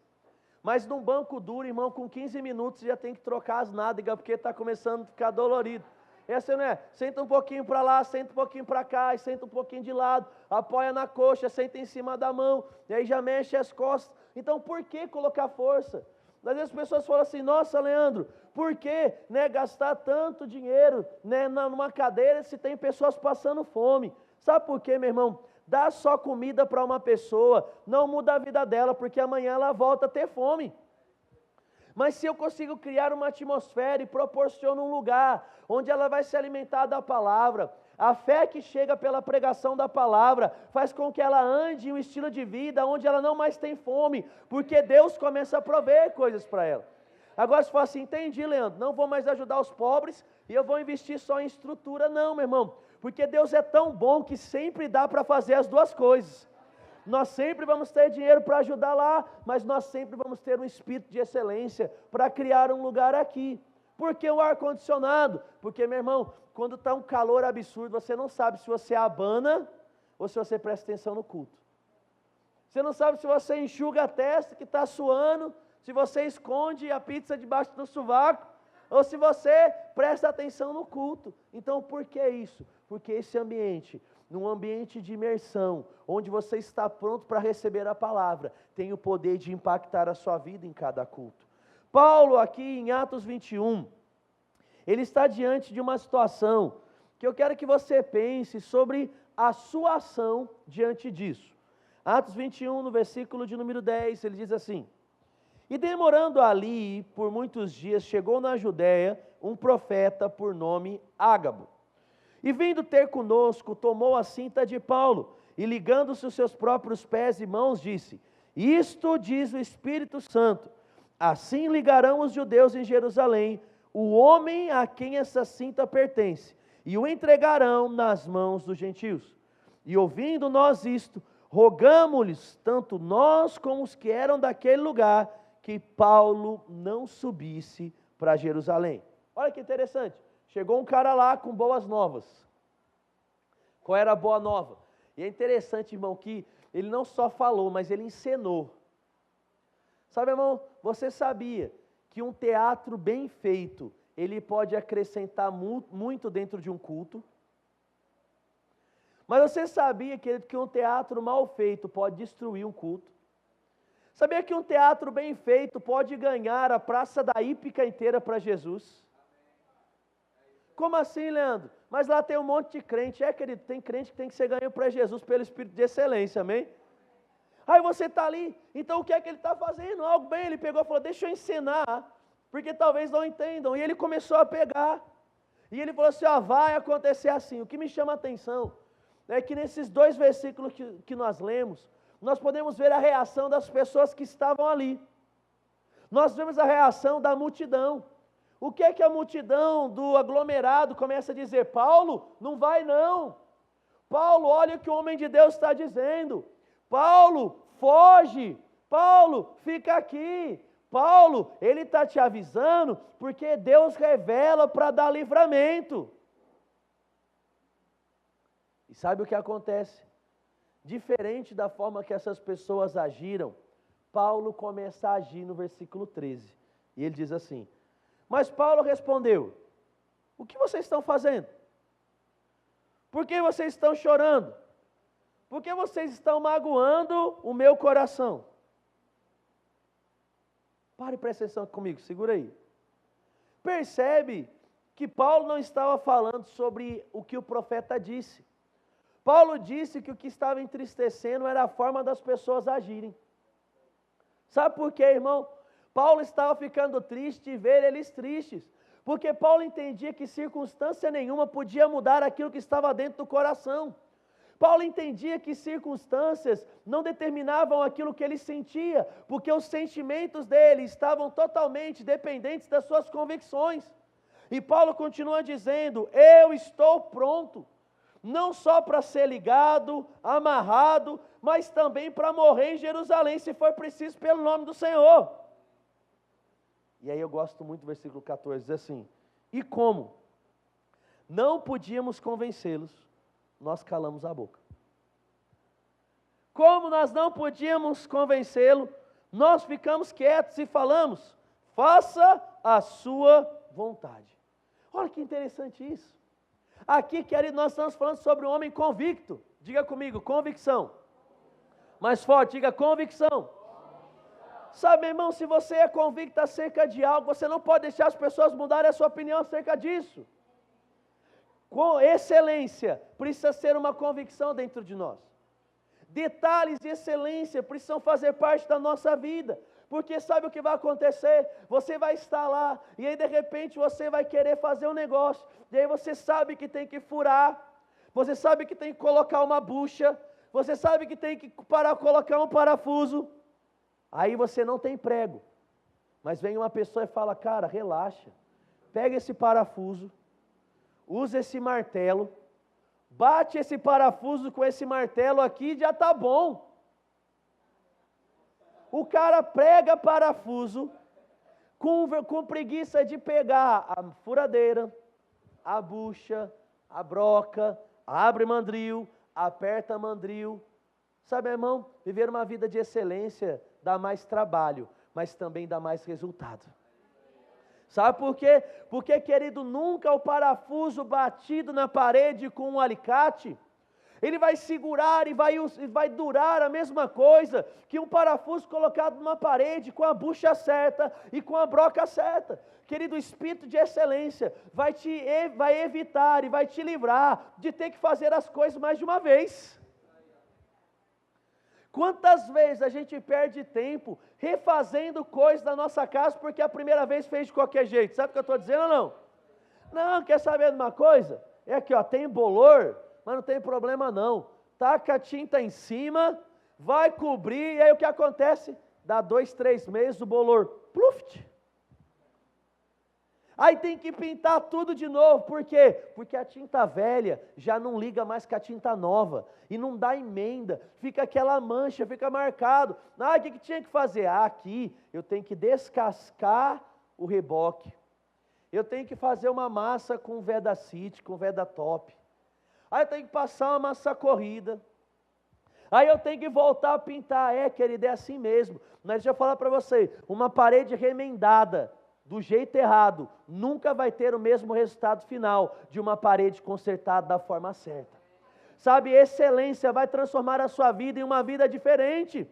Mas num banco duro, irmão, com 15 minutos já tem que trocar as nádegas, porque está começando a ficar dolorido. Essa não é? Senta um pouquinho para lá, senta um pouquinho para cá, senta um pouquinho de lado, apoia na coxa, senta em cima da mão, e aí já mexe as costas. Então por que colocar força? Às vezes as pessoas falam assim, nossa, Leandro, por que gastar tanto dinheiro numa cadeira se tem pessoas passando fome? Sabe por quê, meu irmão? Dar só comida para uma pessoa não muda a vida dela, porque amanhã ela volta a ter fome. Mas se eu consigo criar uma atmosfera e proporciono um lugar onde ela vai se alimentar da palavra, a fé que chega pela pregação da palavra faz com que ela ande em um estilo de vida onde ela não mais tem fome, porque Deus começa a prover coisas para ela. Agora se for assim, entendi, Leandro, não vou mais ajudar os pobres e eu vou investir só em estrutura, não, meu irmão, porque Deus é tão bom que sempre dá para fazer as duas coisas. Nós sempre vamos ter dinheiro para ajudar lá, mas nós sempre vamos ter um espírito de excelência para criar um lugar aqui. Por que o ar-condicionado? Porque, meu irmão, quando está um calor absurdo, você não sabe se você abana ou se você presta atenção no culto. Você não sabe se você enxuga a testa que está suando, se você esconde a pizza debaixo do sovaco, ou se você presta atenção no culto. Então, por que isso? Porque esse ambiente, num ambiente de imersão, onde você está pronto para receber a palavra, tem o poder de impactar a sua vida em cada culto. Paulo aqui em Atos 21, ele está diante de uma situação que eu quero que você pense sobre a sua ação diante disso. Atos 21, no versículo de número 10, ele diz assim: e demorando ali por muitos dias, chegou na Judéia um profeta por nome Ágabo. E vindo ter conosco, tomou a cinta de Paulo, e ligando-se os seus próprios pés e mãos, disse: isto diz o Espírito Santo, assim ligarão os judeus em Jerusalém, o homem a quem essa cinta pertence, e o entregarão nas mãos dos gentios. E ouvindo nós isto, rogamo-lhes, tanto nós como os que eram daquele lugar, que Paulo não subisse para Jerusalém. Olha que interessante. Chegou um cara lá com boas novas. Qual era a boa nova? E é interessante, irmão, que ele não só falou, mas ele encenou. Sabe, irmão, você sabia que um teatro bem feito, ele pode acrescentar muito dentro de um culto? Mas você sabia, querido, que um teatro mal feito pode destruir um culto? Sabia que um teatro bem feito pode ganhar a Praça da Hípica inteira para Jesus? Como assim, Leandro? Mas lá tem um monte de crente. Querido, tem crente que tem que ser ganho para Jesus pelo Espírito de excelência, amém? Aí você está ali, então o que é que ele está fazendo? Algo bem, ele pegou e falou, deixa eu ensinar, porque talvez não entendam. E ele começou a pegar, e ele falou assim, vai acontecer assim. O que me chama a atenção é que nesses 2 versículos que nós lemos, nós podemos ver a reação das pessoas que estavam ali. Nós vemos a reação da multidão. O que é que a multidão do aglomerado começa a dizer? Paulo, não vai não. Paulo, olha o que o homem de Deus está dizendo. Paulo, foge. Paulo, fica aqui. Paulo, ele está te avisando porque Deus revela para dar livramento. E sabe o que acontece? Diferente da forma que essas pessoas agiram, Paulo começa a agir no versículo 13. E ele diz assim: mas Paulo respondeu: o que vocês estão fazendo? Por que vocês estão chorando? Por que vocês estão magoando o meu coração? Pare e preste atenção comigo, segura aí. Percebe que Paulo não estava falando sobre o que o profeta disse. Paulo disse que o que estava entristecendo era a forma das pessoas agirem. Sabe por quê, irmão? Paulo estava ficando triste de ver eles tristes, porque Paulo entendia que circunstância nenhuma podia mudar aquilo que estava dentro do coração. Paulo entendia que circunstâncias não determinavam aquilo que ele sentia, porque os sentimentos dele estavam totalmente dependentes das suas convicções. E Paulo continua dizendo: eu estou pronto, não só para ser ligado, amarrado, mas também para morrer em Jerusalém, se for preciso, pelo nome do Senhor. E aí eu gosto muito do versículo 14, diz assim: e como não podíamos convencê-los, nós calamos a boca. Como nós não podíamos convencê-lo, nós ficamos quietos e falamos: faça a sua vontade. Olha que interessante isso. Aqui, querido, nós estamos falando sobre um homem convicto. Diga comigo, convicção. Mais forte, diga convicção. Sabe, irmão, se você é convicto acerca de algo, você não pode deixar as pessoas mudarem a sua opinião acerca disso. Com excelência, precisa ser uma convicção dentro de nós. Detalhes de excelência precisam fazer parte da nossa vida. Porque sabe o que vai acontecer? Você vai estar lá, e aí de repente você vai querer fazer um negócio, e aí você sabe que tem que furar, você sabe que tem que colocar uma bucha, você sabe que tem que colocar um parafuso, aí você não tem prego, mas vem uma pessoa e fala: cara, relaxa, pega esse parafuso, usa esse martelo, bate esse parafuso com esse martelo aqui e já está bom. O cara prega parafuso com preguiça de pegar a furadeira, a bucha, a broca, abre mandril, aperta mandril. Sabe, irmão, viver uma vida de excelência dá mais trabalho, mas também dá mais resultado. Sabe por quê? Porque, querido, nunca o parafuso batido na parede com um alicate, ele vai segurar e vai durar a mesma coisa que um parafuso colocado numa parede com a bucha certa e com a broca certa. Querido, o espírito de excelência vai evitar e vai te livrar de ter que fazer as coisas mais de uma vez. Quantas vezes a gente perde tempo refazendo coisas da nossa casa porque a primeira vez fez de qualquer jeito? Sabe o que eu estou dizendo ou não? Não, quer saber de uma coisa? É aqui, ó, tem bolor, mas não tem problema não. Taca a tinta em cima, vai cobrir, e aí o que acontece? Dá 2, 3 meses, o bolor, pluft. Aí tem que pintar tudo de novo, por quê? Porque a tinta velha já não liga mais com a tinta nova, e não dá emenda, fica aquela mancha, fica marcado. Ah, o que tinha que fazer? Ah, aqui eu tenho que descascar o reboque, eu tenho que fazer uma massa com Vedacity, com Vedatop, aí eu tenho que passar uma massa corrida, aí eu tenho que voltar a pintar. Querido, é assim mesmo. Mas deixa eu falar para você, uma parede remendada do jeito errado nunca vai ter o mesmo resultado final de uma parede consertada da forma certa. Sabe, excelência vai transformar a sua vida em uma vida diferente.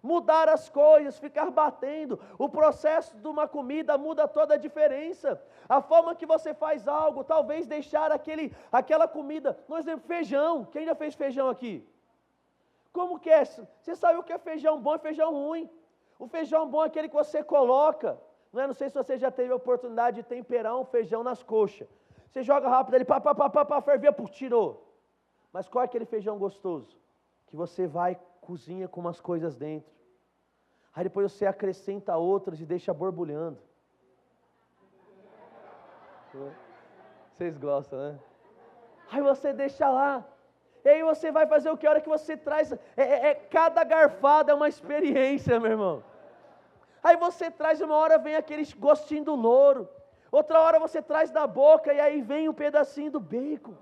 Mudar as coisas, ficar batendo, o processo de uma comida muda toda a diferença. A forma que você faz algo, talvez deixar aquela comida, por exemplo, feijão. Quem já fez feijão aqui? Como que é? Você sabe o que é feijão bom e feijão ruim. O feijão bom é aquele que você coloca, não sei se você já teve a oportunidade de temperar um feijão nas coxas. Você joga rápido, ele fervia, tirou. Mas qual é aquele feijão gostoso? Que você vai, cozinha com umas coisas dentro. Aí depois você acrescenta outras e deixa borbulhando. Vocês gostam, né? Aí você deixa lá. E aí você vai fazer o que? A hora que você traz, cada garfada é uma experiência, meu irmão. Aí você traz, uma hora vem aquele gostinho do louro, outra hora você traz da boca e aí vem um pedacinho do bacon.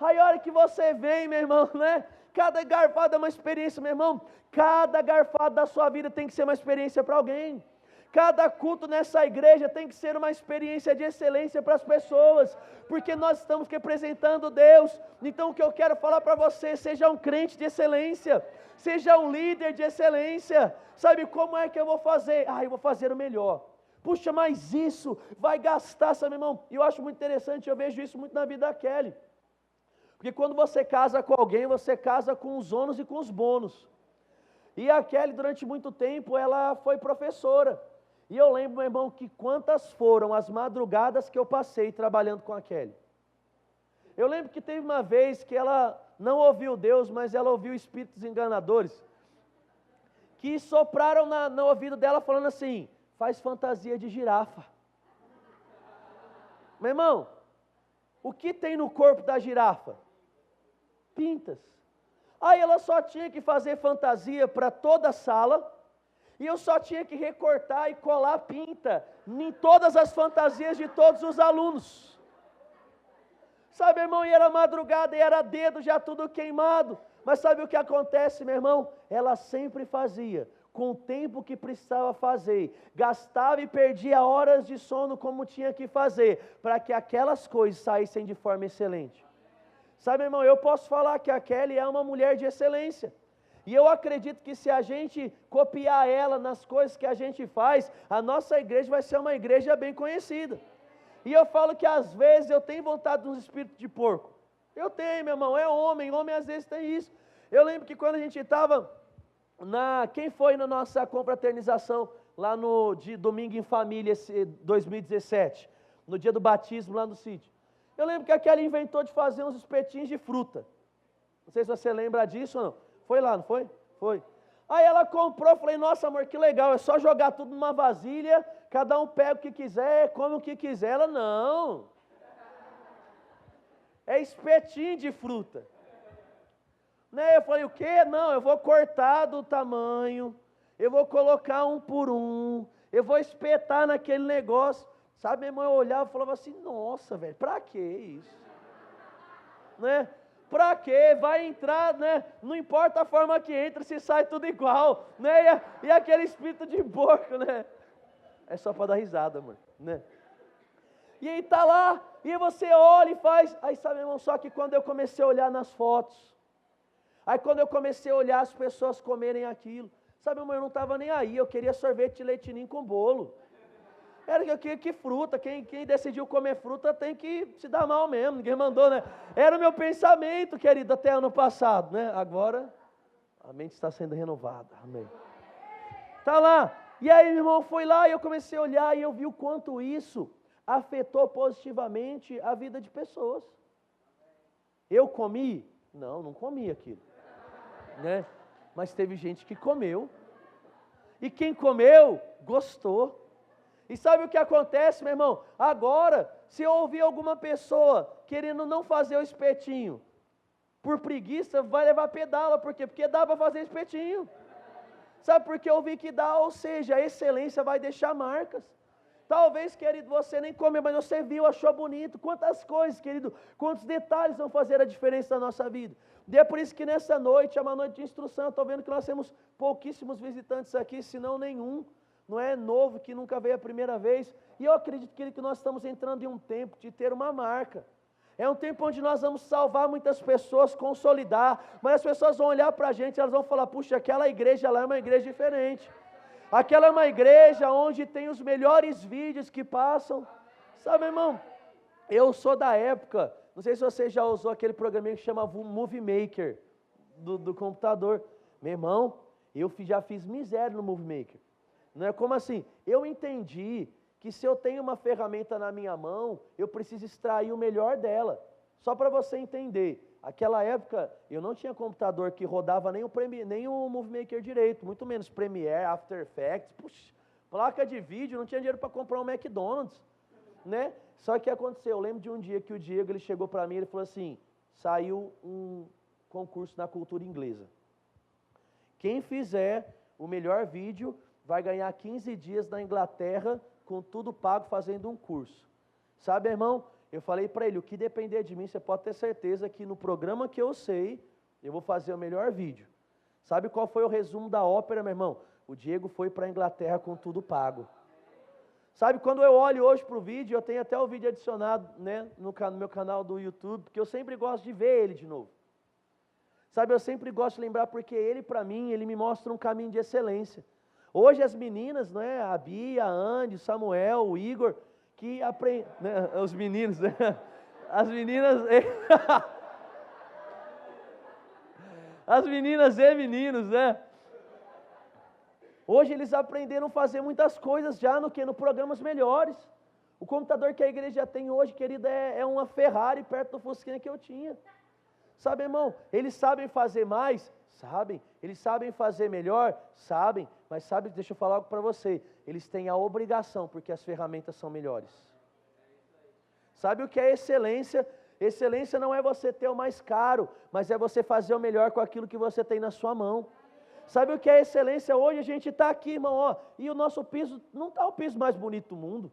Aí a hora que você vem, meu irmão, né? Cada garfada é uma experiência, meu irmão. Cada garfada da sua vida tem que ser uma experiência para alguém. Cada culto nessa igreja tem que ser uma experiência de excelência para as pessoas, porque nós estamos representando Deus. Então o que eu quero falar para você, seja um crente de excelência, seja um líder de excelência. Sabe como é que eu vou fazer? Eu vou fazer o melhor. Puxa, mas isso vai gastar, sabe, irmão? E eu acho muito interessante, eu vejo isso muito na vida da Kelly. Porque quando você casa com alguém, você casa com os ônus e com os bônus. E a Kelly, durante muito tempo, ela foi professora. E eu lembro, meu irmão, que quantas foram as madrugadas que eu passei trabalhando com a Kelly. Eu lembro que teve uma vez que ela não ouviu Deus, mas ela ouviu espíritos enganadores, que sopraram no ouvido dela falando assim, faz fantasia de girafa. Meu irmão, o que tem no corpo da girafa? Pintas. Aí ela só tinha que fazer fantasia para toda a sala, e eu só tinha que recortar e colar pinta em todas as fantasias de todos os alunos. Sabe, irmão, e era madrugada, e era dedo já tudo queimado. Mas sabe o que acontece, meu irmão? Ela sempre fazia, com o tempo que precisava fazer, gastava e perdia horas de sono como tinha que fazer, para que aquelas coisas saíssem de forma excelente. Sabe, irmão, eu posso falar que a Kelly é uma mulher de excelência. E eu acredito que se a gente copiar ela nas coisas que a gente faz, a nossa igreja vai ser uma igreja bem conhecida. E eu falo que às vezes eu tenho vontade de um espírito de porco. Eu tenho, meu irmão, é homem às vezes tem isso. Eu lembro que quando a gente estava quem foi na nossa confraternização lá no de Domingo em Família, 2017, no dia do batismo lá no sítio. Eu lembro que aquela inventou de fazer uns espetinhos de fruta. Não sei se você lembra disso ou não. Foi lá, não foi? Foi. Aí ela comprou, falei, nossa amor, que legal, é só jogar tudo numa vasilha, cada um pega o que quiser, come o que quiser. Ela, não. É espetinho de fruta. Né? Eu falei, o quê? Não, eu vou cortar do tamanho, eu vou colocar um por um, eu vou espetar naquele negócio. Sabe, minha irmã, eu olhava e falava assim, nossa, velho, pra que isso? Né? Pra quê? Vai entrar, né? Não importa a forma que entra, se sai tudo igual, né? E aquele espírito de porco, né? É só para dar risada, amor, né? E aí tá lá, e você olha e faz. Aí sabe, irmão, só que quando eu comecei a olhar nas fotos, aí quando eu comecei a olhar as pessoas comerem aquilo, sabe, irmão, eu não estava nem aí, eu queria sorvete de leite ninho com bolo. Era que fruta, quem decidiu comer fruta tem que se dar mal mesmo, ninguém mandou, né? Era o meu pensamento, querido, até ano passado, né? Agora, a mente está sendo renovada, amém. Tá lá, e aí, meu irmão, foi lá e eu comecei a olhar e eu vi o quanto isso afetou positivamente a vida de pessoas. Eu comi? Não comi aquilo, né? Mas teve gente que comeu, e quem comeu, gostou. E sabe o que acontece, meu irmão? Agora, se eu ouvir alguma pessoa querendo não fazer o espetinho, por preguiça, vai levar pedala. Por quê? Porque dá para fazer espetinho. Sabe por que eu vi que dá? Ou seja, a excelência vai deixar marcas. Talvez, querido, você nem comeu, mas você viu, achou bonito. Quantas coisas, querido, quantos detalhes vão fazer a diferença na nossa vida. E é por isso que nessa noite, é uma noite de instrução. Eu estou vendo que nós temos pouquíssimos visitantes aqui, se não nenhum. Não é novo, que nunca veio a primeira vez. E eu acredito, querido, que nós estamos entrando em um tempo de ter uma marca. É um tempo onde nós vamos salvar muitas pessoas, consolidar. Mas as pessoas vão olhar para a gente e elas vão falar, puxa, aquela igreja lá é uma igreja diferente. Aquela é uma igreja onde tem os melhores vídeos que passam. Sabe, irmão, eu sou da época, não sei se você já usou aquele programinha que chama Movie Maker, do computador. Meu irmão, eu já fiz miséria no Movie Maker. Não é como assim? Eu entendi que se eu tenho uma ferramenta na minha mão, eu preciso extrair o melhor dela. Só para você entender, aquela época eu não tinha computador que rodava nem o Movie Maker direito, muito menos Premiere, After Effects, puxa, placa de vídeo, não tinha dinheiro para comprar um McDonald's, né? Só que aconteceu, eu lembro de um dia que o Diego, ele chegou para mim, ele falou assim, saiu um concurso na cultura inglesa. Quem fizer o melhor vídeo vai ganhar 15 dias na Inglaterra, com tudo pago, fazendo um curso. Sabe, irmão, eu falei para ele, o que depender de mim, você pode ter certeza que no programa que eu sei, eu vou fazer o melhor vídeo. Sabe qual foi o resumo da ópera, meu irmão? O Diego foi para a Inglaterra com tudo pago. Sabe, quando eu olho hoje para o vídeo, eu tenho até o vídeo adicionado, né, no meu canal do YouTube, porque eu sempre gosto de ver ele de novo. Sabe, eu sempre gosto de lembrar porque ele, para mim, ele me mostra um caminho de excelência. Hoje as meninas, né, a Bia, a Andy, o Samuel, o Igor, que aprendem, né, os meninos, né, as meninas, as meninas e meninos, né? Hoje eles aprenderam a fazer muitas coisas já no programas melhores. O computador que a igreja tem hoje, querida, é uma Ferrari perto do Fusquinha que eu tinha. Sabe, irmão, eles sabem fazer mais? Sabem. Eles sabem fazer melhor? Sabem. Mas sabe, deixa eu falar algo para você. Eles têm a obrigação, porque as ferramentas são melhores. Sabe o que é excelência? Excelência não é você ter o mais caro, mas é você fazer o melhor com aquilo que você tem na sua mão. Sabe o que é excelência? Hoje a gente está aqui, irmão, ó, e o nosso piso não está o piso mais bonito do mundo.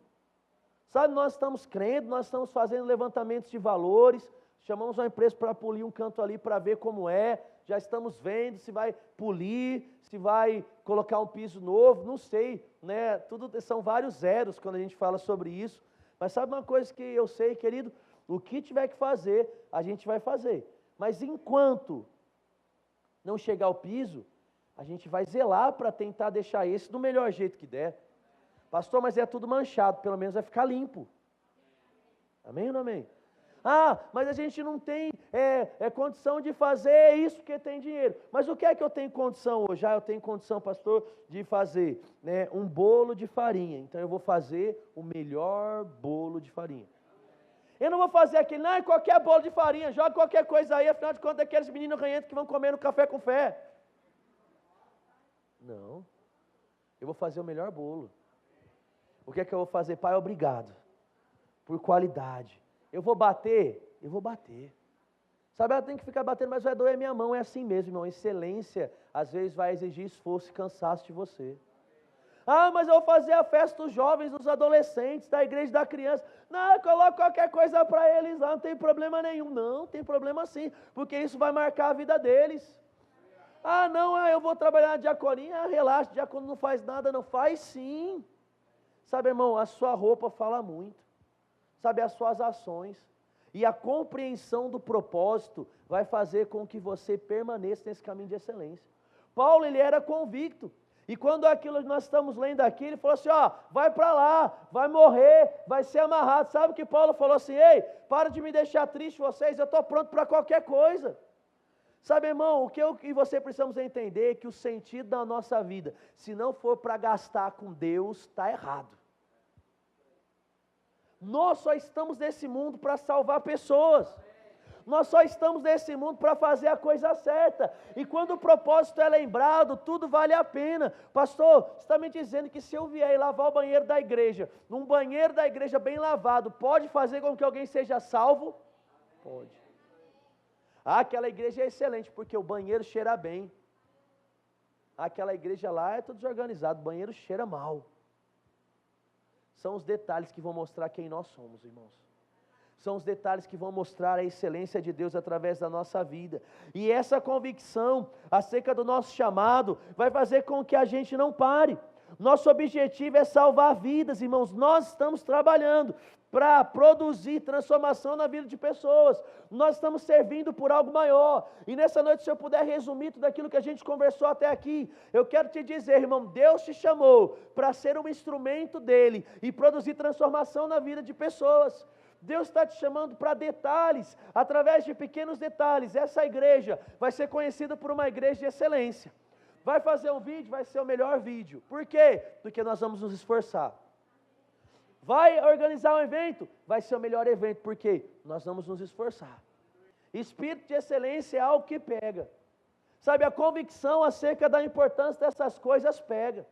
Sabe, nós estamos crendo, nós estamos fazendo levantamentos de valores, chamamos uma empresa para polir um canto ali para ver como é, já estamos vendo se vai polir, se vai colocar um piso novo, não sei, né? Tudo são vários zeros quando a gente fala sobre isso. Mas sabe uma coisa que eu sei, querido? O que tiver que fazer, a gente vai fazer. Mas enquanto não chegar ao piso, a gente vai zelar para tentar deixar esse do melhor jeito que der. Pastor, mas é tudo manchado, pelo menos vai ficar limpo. Amém ou não amém? Ah, mas a gente não tem condição de fazer isso porque tem dinheiro. Mas o que é que eu tenho condição hoje? Ah, eu tenho condição, pastor, de fazer, né, um bolo de farinha. Então eu vou fazer o melhor bolo de farinha. Eu não vou fazer aquele, não, qualquer bolo de farinha, joga qualquer coisa aí, afinal de contas, aqueles meninos ranhentos que vão comer no café com fé. Não, eu vou fazer o melhor bolo. O que é que eu vou fazer? Pai, obrigado, por qualidade. Eu vou bater? Eu vou bater. Sabe, ela tem que ficar batendo, mas vai doer minha mão, é assim mesmo, irmão. Excelência, às vezes vai exigir esforço e cansaço de você. Ah, mas eu vou fazer a festa dos jovens, dos adolescentes, da igreja da criança. Não, coloca qualquer coisa para eles lá, não tem problema nenhum. Não, tem problema sim, porque isso vai marcar a vida deles. Ah, não, eu vou trabalhar na diaconia, relaxa, diácono não faz nada, não faz sim. Sabe, irmão, a sua roupa fala muito. Sabe, as suas ações. E a compreensão do propósito vai fazer com que você permaneça nesse caminho de excelência. Paulo, ele era convicto. E quando aquilo nós estamos lendo aqui, ele falou assim, ó, vai para lá, vai morrer, vai ser amarrado. Sabe o que Paulo falou assim, ei, para de me deixar triste vocês, eu estou pronto para qualquer coisa. Sabe, irmão, o que eu e você precisamos entender é que o sentido da nossa vida, se não for para gastar com Deus, está errado. Nós só estamos nesse mundo para salvar pessoas. Nós só estamos nesse mundo para fazer a coisa certa. E quando o propósito é lembrado, tudo vale a pena. Pastor, você está me dizendo que se eu vier e lavar o banheiro da igreja, num banheiro da igreja bem lavado, pode fazer com que alguém seja salvo? Pode. Ah, aquela igreja é excelente, porque o banheiro cheira bem. Aquela igreja lá é tudo desorganizado, o banheiro cheira mal. São os detalhes que vão mostrar quem nós somos, irmãos. São os detalhes que vão mostrar a excelência de Deus através da nossa vida. E essa convicção acerca do nosso chamado vai fazer com que a gente não pare. Nosso objetivo é salvar vidas, irmãos. Nós estamos trabalhando para produzir transformação na vida de pessoas. Nós estamos servindo por algo maior. E nessa noite, se eu puder resumir tudo aquilo que a gente conversou até aqui, eu quero te dizer, irmão, Deus te chamou para ser um instrumento dele e produzir transformação na vida de pessoas. Deus está te chamando para detalhes, através de pequenos detalhes. Essa igreja vai ser conhecida por uma igreja de excelência. Vai fazer um vídeo, vai ser o melhor vídeo. Por quê? Porque nós vamos nos esforçar. Vai organizar um evento, vai ser o melhor evento. Por quê? Nós vamos nos esforçar. Espírito de excelência é algo que pega. Sabe, a convicção acerca da importância dessas coisas pega.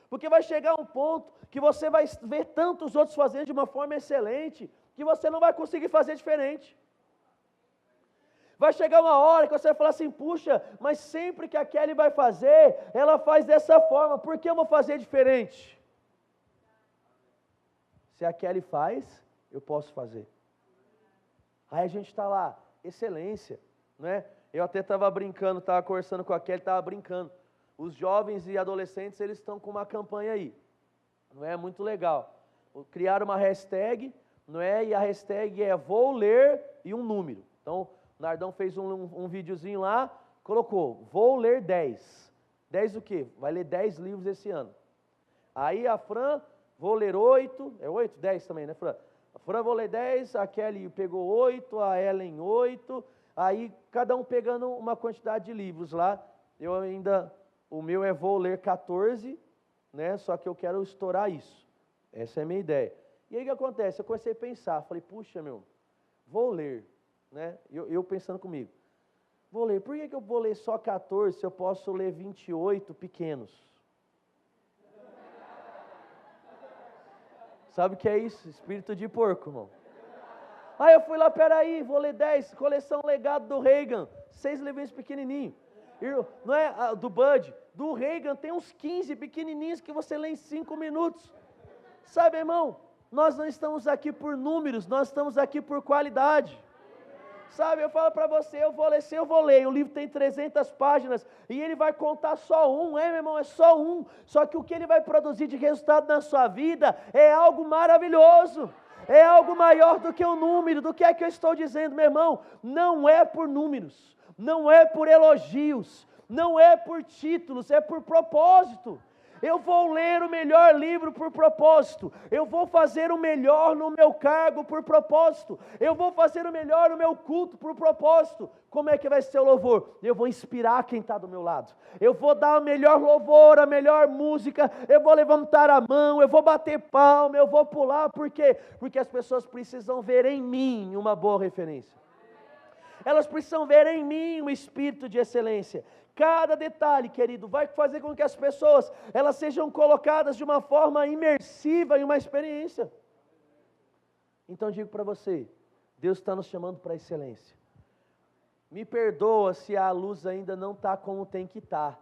Porque vai chegar um ponto que você vai ver tantos outros fazendo de uma forma excelente, que você não vai conseguir fazer diferente. Vai chegar uma hora que você vai falar assim, puxa, mas sempre que a Kelly vai fazer, ela faz dessa forma, por que eu vou fazer diferente? Se a Kelly faz, eu posso fazer. Aí a gente está lá, excelência, né? Eu até estava brincando, estava conversando com a Kelly, estava brincando. Os jovens e adolescentes, eles estão com uma campanha aí, não é muito legal. criaram uma hashtag, não é? E a hashtag é vou ler e um número. Então, o Nardão fez um videozinho lá, colocou, vou ler 10. 10 o quê? Vai ler 10 livros esse ano. Aí a Fran, vou ler 8, é 8? 10 também, né, Fran? A Fran vou ler 10, a Kelly pegou 8, a Ellen 8, aí cada um pegando uma quantidade de livros lá. Eu ainda, o meu é vou ler 14, né? Só que eu quero estourar isso. Essa é a minha ideia. E aí o que acontece? Eu comecei a pensar, falei, puxa, vou ler, né? Eu pensando comigo, vou ler, por que eu vou ler só 14 se eu posso ler 28 pequenos? Sabe o que é isso? Espírito de porco, irmão. Aí eu fui lá, peraí, vou ler 10, coleção Legado do Reagan, 6 livrinhos pequenininhos. Não é do Bud, do Reagan tem uns 15 pequenininhos que você lê em 5 minutos. Sabe, irmão, nós não estamos aqui por números, nós estamos aqui por qualidade. Sabe, eu falo para você, eu vou ler, o livro tem 300 páginas e ele vai contar só um, meu irmão, é só um. Só que o que ele vai produzir de resultado na sua vida é algo maravilhoso. É algo maior do que o número. Do que é que eu estou dizendo, meu irmão? Não é por números, não é por elogios, não é por títulos, é por propósito. Eu vou ler o melhor livro por propósito. Eu vou fazer o melhor no meu cargo por propósito. Eu vou fazer o melhor no meu culto por propósito. Como é que vai ser o louvor? Eu vou inspirar quem está do meu lado. Eu vou dar o melhor louvor, a melhor música. Eu vou levantar a mão, eu vou bater palma, eu vou pular. Por quê? Porque as pessoas precisam ver em mim uma boa referência. Elas precisam ver em mim um espírito de excelência. Cada detalhe, querido, vai fazer com que as pessoas, elas sejam colocadas de uma forma imersiva em uma experiência. Então digo para você, Deus está nos chamando para a excelência. Me perdoa se a luz ainda não está como tem que estar.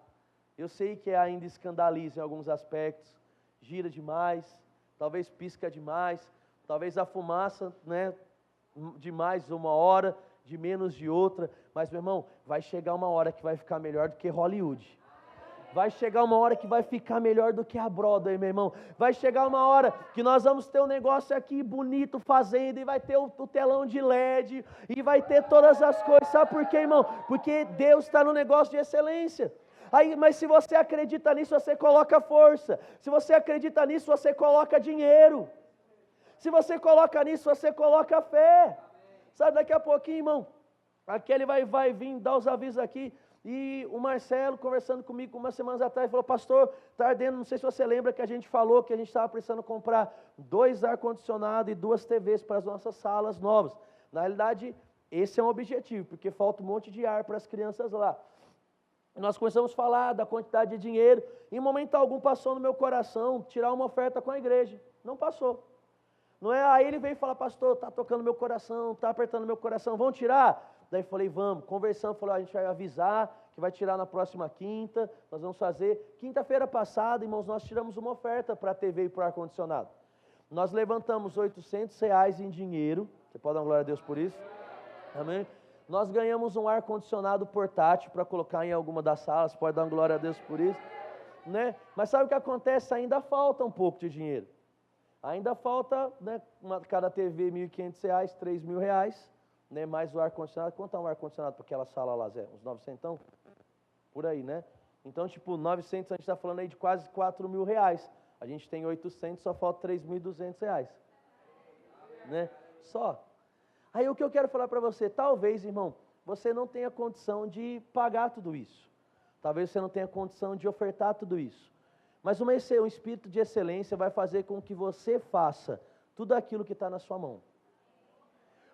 Eu sei que ainda escandaliza em alguns aspectos, gira demais, talvez pisca demais, talvez a fumaça, né, de mais uma hora, de menos de outra, mas meu irmão, vai chegar uma hora que vai ficar melhor do que Hollywood. Vai chegar uma hora que vai ficar melhor do que a Broadway, meu irmão. Vai chegar uma hora que nós vamos ter um negócio aqui bonito fazendo, e vai ter o telão de LED, e vai ter todas as coisas. Sabe por quê, irmão? Porque Deus está no negócio de excelência. Aí, mas se você acredita nisso, você coloca força. Se você acredita nisso, você coloca dinheiro. Se você coloca nisso, você coloca fé. Sabe, daqui a pouquinho, irmão, aquele vai vir dar os avisos aqui, e o Marcelo, conversando comigo umas semanas atrás, falou, pastor, está ardendo, não sei se você lembra que a gente falou que a gente estava precisando comprar 2 ar-condicionados e 2 TVs para as nossas salas novas. Na realidade, esse é um objetivo, porque falta um monte de ar para as crianças lá. Nós começamos a falar da quantidade de dinheiro, em momento algum passou no meu coração tirar uma oferta com a igreja, não passou. Não é? Aí ele veio falar, pastor, está tocando meu coração, está apertando meu coração, vão tirar? Daí falei, vamos, conversamos, falou, a gente vai avisar que vai tirar na próxima quinta, nós vamos fazer. Quinta-feira passada, irmãos, nós tiramos uma oferta para a TV e para o ar-condicionado. Nós levantamos R$800 em dinheiro, você pode dar uma glória a Deus por isso? Amém? Nós ganhamos um ar-condicionado portátil para colocar em alguma das salas, pode dar uma glória a Deus por isso? Né? Mas sabe o que acontece? Ainda falta um pouco de dinheiro. Ainda falta, né, cada TV R$1.500, R$3.000, né, mais o ar-condicionado. Quanto é um ar-condicionado para aquela sala lá, Zé? Uns 900? Por aí, né? Então, tipo, 900, a gente está falando aí de quase R$4.000. A gente tem 800, só falta R$3.200. Né? Só. Aí o que eu quero falar para você, talvez, irmão, você não tenha condição de pagar tudo isso. Talvez você não tenha condição de ofertar tudo isso. Mas um espírito de excelência vai fazer com que você faça tudo aquilo que está na sua mão.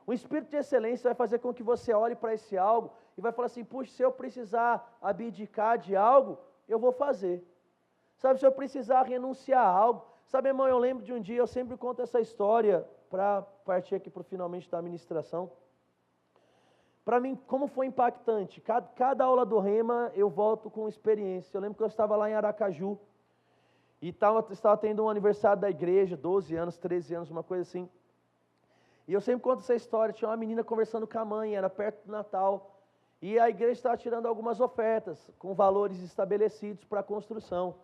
Um espírito de excelência vai fazer com que você olhe para esse algo e vai falar assim, puxa, se eu precisar abdicar de algo, eu vou fazer. Sabe, se eu precisar renunciar a algo. Sabe, irmão, eu lembro de um dia, eu sempre conto essa história para partir aqui para o finalmente da ministração. Para mim, como foi impactante. Cada aula do Rema eu volto com experiência. Eu lembro que eu estava lá em Aracaju, e estava tendo um aniversário da igreja, 12 anos, 13 anos, uma coisa assim. E eu sempre conto essa história, tinha uma menina conversando com a mãe, era perto do Natal, e a igreja estava tirando algumas ofertas, com valores estabelecidos para a construção.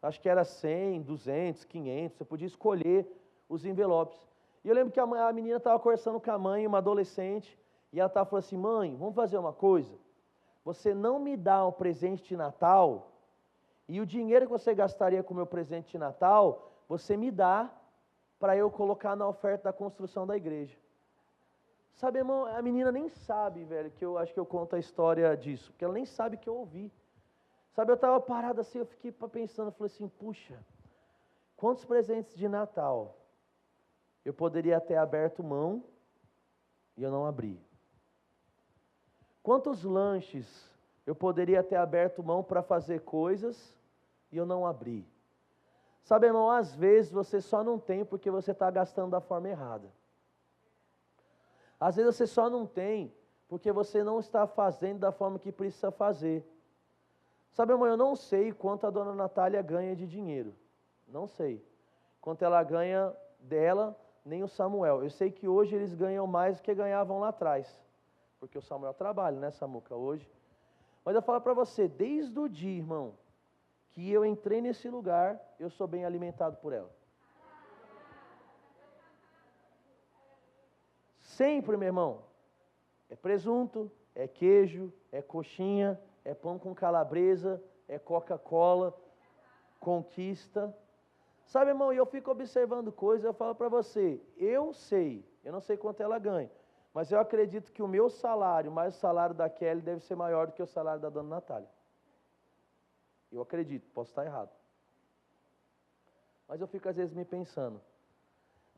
Acho que era 100, 200, 500, você podia escolher os envelopes. E eu lembro que a menina estava conversando com a mãe, uma adolescente, e ela estava falando assim, mãe, vamos fazer uma coisa, você não me dá um presente de Natal, e o dinheiro que você gastaria com o meu presente de Natal, você me dá para eu colocar na oferta da construção da igreja. Sabe, irmão, a menina nem sabe, velho, que eu acho que eu conto a história disso, porque ela nem sabe que eu ouvi. Sabe, eu estava parado assim, eu fiquei pensando, eu falei assim, puxa, quantos presentes de Natal eu poderia ter aberto mão e eu não abri? Quantos lanches eu poderia ter aberto mão para fazer coisas e eu não abri? Sabe, irmão, às vezes você só não tem porque você está gastando da forma errada. Às vezes você só não tem porque você não está fazendo da forma que precisa fazer. Sabe, irmão, eu não sei quanto a dona Natália ganha de dinheiro. Não sei. Quanto ela ganha dela, nem o Samuel. Eu sei que hoje eles ganham mais do que ganhavam lá atrás. Porque o Samuel trabalha, né, Samuca, hoje. Mas eu falo para você, desde o dia, irmão, que eu entrei nesse lugar, eu sou bem alimentado por ela. Sempre, meu irmão, é presunto, é queijo, é coxinha, é pão com calabresa, é Coca-Cola, Conquista. Sabe, irmão, e eu fico observando coisas, eu falo para você, eu não sei quanto ela ganha, mas eu acredito que o meu salário, mais o salário da Kelly, deve ser maior do que o salário da dona Natália. Eu acredito, posso estar errado. Mas eu fico às vezes me pensando,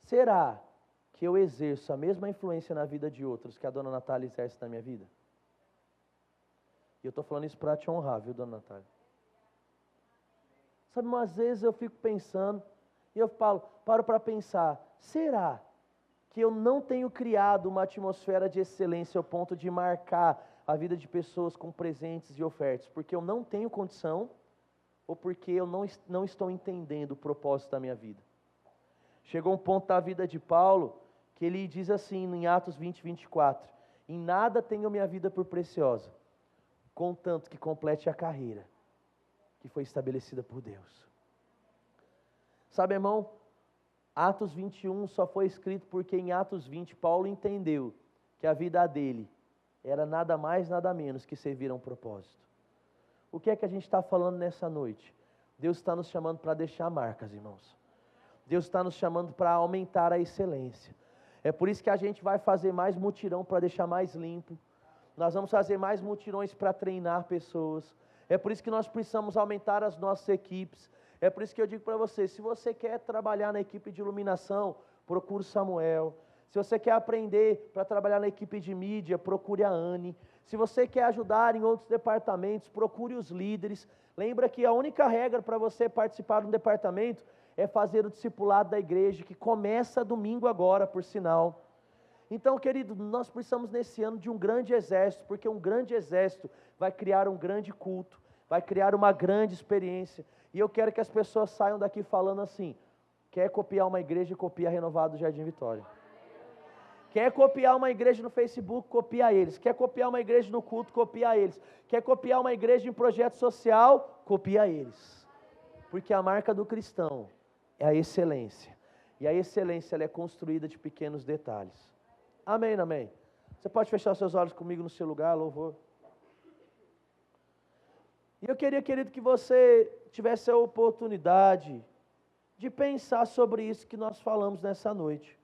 será que eu exerço a mesma influência na vida de outros que a dona Natália exerce na minha vida? E eu estou falando isso para te honrar, viu, dona Natália? Sabe, às vezes eu fico pensando, e eu paro para pensar, será que eu não tenho criado uma atmosfera de excelência ao ponto de marcar a vida de pessoas com presentes e ofertas? Porque eu não tenho condição, ou porque eu não estou entendendo o propósito da minha vida? Chegou um ponto da vida de Paulo, que ele diz assim, em Atos 20, 24, em nada tenho minha vida por preciosa, contanto que complete a carreira que foi estabelecida por Deus. Sabe, irmão, Atos 21 só foi escrito porque em Atos 20 Paulo entendeu que a vida dele era nada mais, nada menos que servir a um propósito. O que é que a gente está falando nessa noite? Deus está nos chamando para deixar marcas, irmãos. Deus está nos chamando para aumentar a excelência. É por isso que a gente vai fazer mais mutirão para deixar mais limpo. Nós vamos fazer mais mutirões para treinar pessoas. É por isso que nós precisamos aumentar as nossas equipes. É por isso que eu digo para você, se você quer trabalhar na equipe de iluminação, procure o Samuel. Se você quer aprender para trabalhar na equipe de mídia, procure a Anne. Se você quer ajudar em outros departamentos, procure os líderes. Lembra que a única regra para você participar de um departamento é fazer o discipulado da igreja, que começa domingo agora, por sinal. Então, querido, nós precisamos nesse ano de um grande exército, porque um grande exército vai criar um grande culto, vai criar uma grande experiência. E eu quero que as pessoas saiam daqui falando assim, quer copiar uma igreja, copia a Renovado do Jardim Vitória. Quer copiar uma igreja no Facebook, copia eles. Quer copiar uma igreja no culto, copia eles. Quer copiar uma igreja em projeto social, copia eles. Porque a marca do cristão é a excelência. E a excelência ela é construída de pequenos detalhes. Amém, amém. Você pode fechar seus olhos comigo no seu lugar, louvor. E eu queria, querido, que você tivesse a oportunidade de pensar sobre isso que nós falamos nessa noite.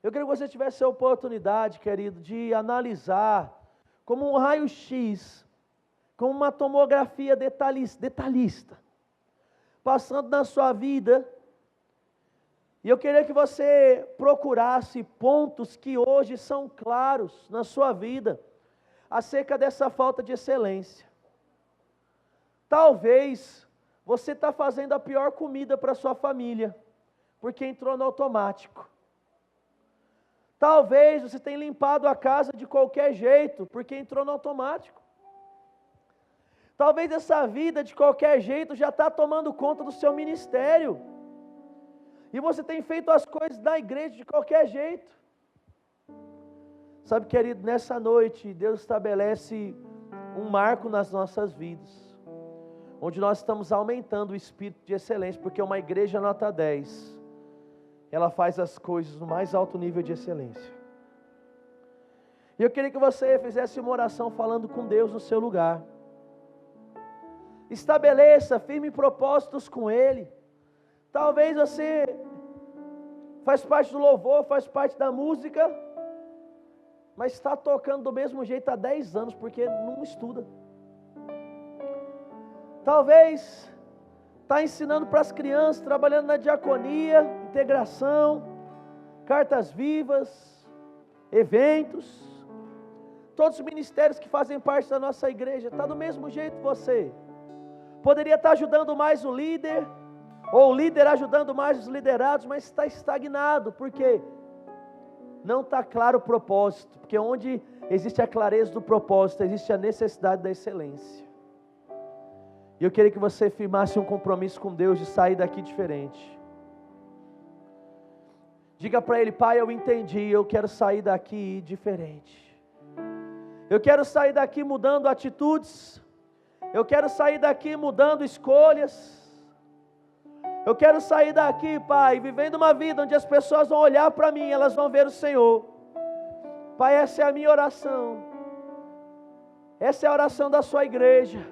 Eu queria que você tivesse a oportunidade, querido, de analisar como um raio-x, como uma tomografia detalhista, passando na sua vida. E eu queria que você procurasse pontos que hoje são claros na sua vida, acerca dessa falta de excelência. Talvez você está fazendo a pior comida para sua família, porque entrou no automático. Talvez você tenha limpado a casa de qualquer jeito, porque entrou no automático. Talvez essa vida de qualquer jeito já está tomando conta do seu ministério. E você tem feito as coisas da igreja de qualquer jeito. Sabe, querido, nessa noite Deus estabelece um marco nas nossas vidas. onde nós estamos aumentando o espírito de excelência, porque uma igreja nota 10, ela faz as coisas no mais alto nível de excelência. E eu queria que você fizesse uma oração falando com Deus no seu lugar. Estabeleça firmes propósitos com Ele. Talvez você faz parte do louvor, faz parte da música, mas está tocando do mesmo jeito há 10 anos, porque não estuda. Talvez está ensinando para as crianças, trabalhando na diaconia, integração, cartas vivas, eventos, todos os ministérios que fazem parte da nossa igreja, está do mesmo jeito você. Poderia estar ajudando mais o líder, ou o líder ajudando mais os liderados, mas está estagnado, porque não está claro o propósito, porque onde existe a clareza do propósito, existe a necessidade da excelência. E eu queria que você firmasse um compromisso com Deus de sair daqui diferente. Diga para Ele: Pai, eu entendi, eu quero sair daqui diferente. Eu quero sair daqui mudando atitudes. Eu quero sair daqui mudando escolhas. Eu quero sair daqui, Pai, vivendo uma vida onde as pessoas vão olhar para mim, elas vão ver o Senhor. Pai, essa é a minha oração. Essa é a oração da sua igreja.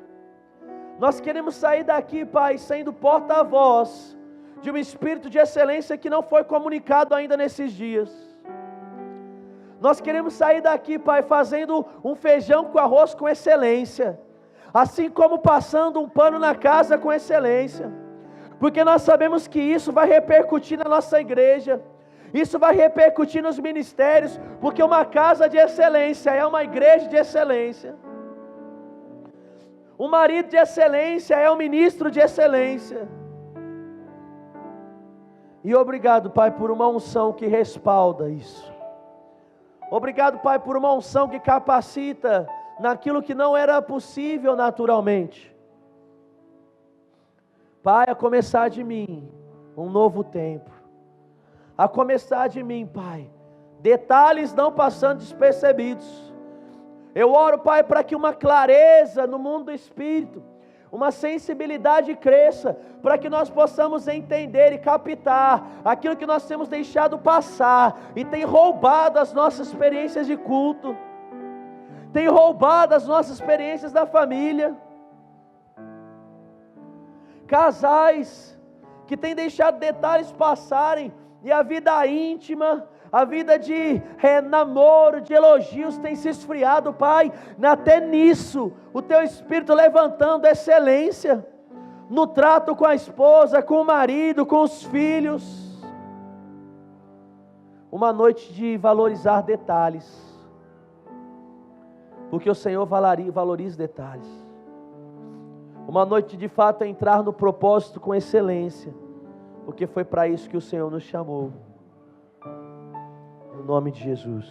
Nós queremos sair daqui, Pai, sendo porta-voz de um espírito de excelência que não foi comunicado ainda nesses dias. Nós queremos sair daqui, Pai, fazendo um feijão com arroz com excelência, assim como passando um pano na casa com excelência, porque nós sabemos que isso vai repercutir na nossa igreja, isso vai repercutir nos ministérios, porque uma casa de excelência é uma igreja de excelência. Um marido de excelência é um ministro de excelência. E obrigado, Pai, por uma unção que respalda isso. Obrigado, Pai, por uma unção que capacita naquilo que não era possível naturalmente. Pai, a começar de mim, um novo tempo. A começar de mim, Pai, detalhes não passando despercebidos. Eu oro, Pai, para que uma clareza no mundo do Espírito, uma sensibilidade cresça, para que nós possamos entender e captar aquilo que nós temos deixado passar e tem roubado as nossas experiências de culto, tem roubado as nossas experiências da família. Casais que têm deixado detalhes passarem e a vida íntima, a vida de namoro, de elogios tem se esfriado, Pai. Até nisso, o Teu Espírito levantando excelência, no trato com a esposa, com o marido, com os filhos. Uma noite de valorizar detalhes, porque o Senhor valoriza detalhes. Uma noite de fato entrar no propósito com excelência, porque foi para isso que o Senhor nos chamou. No nome de Jesus.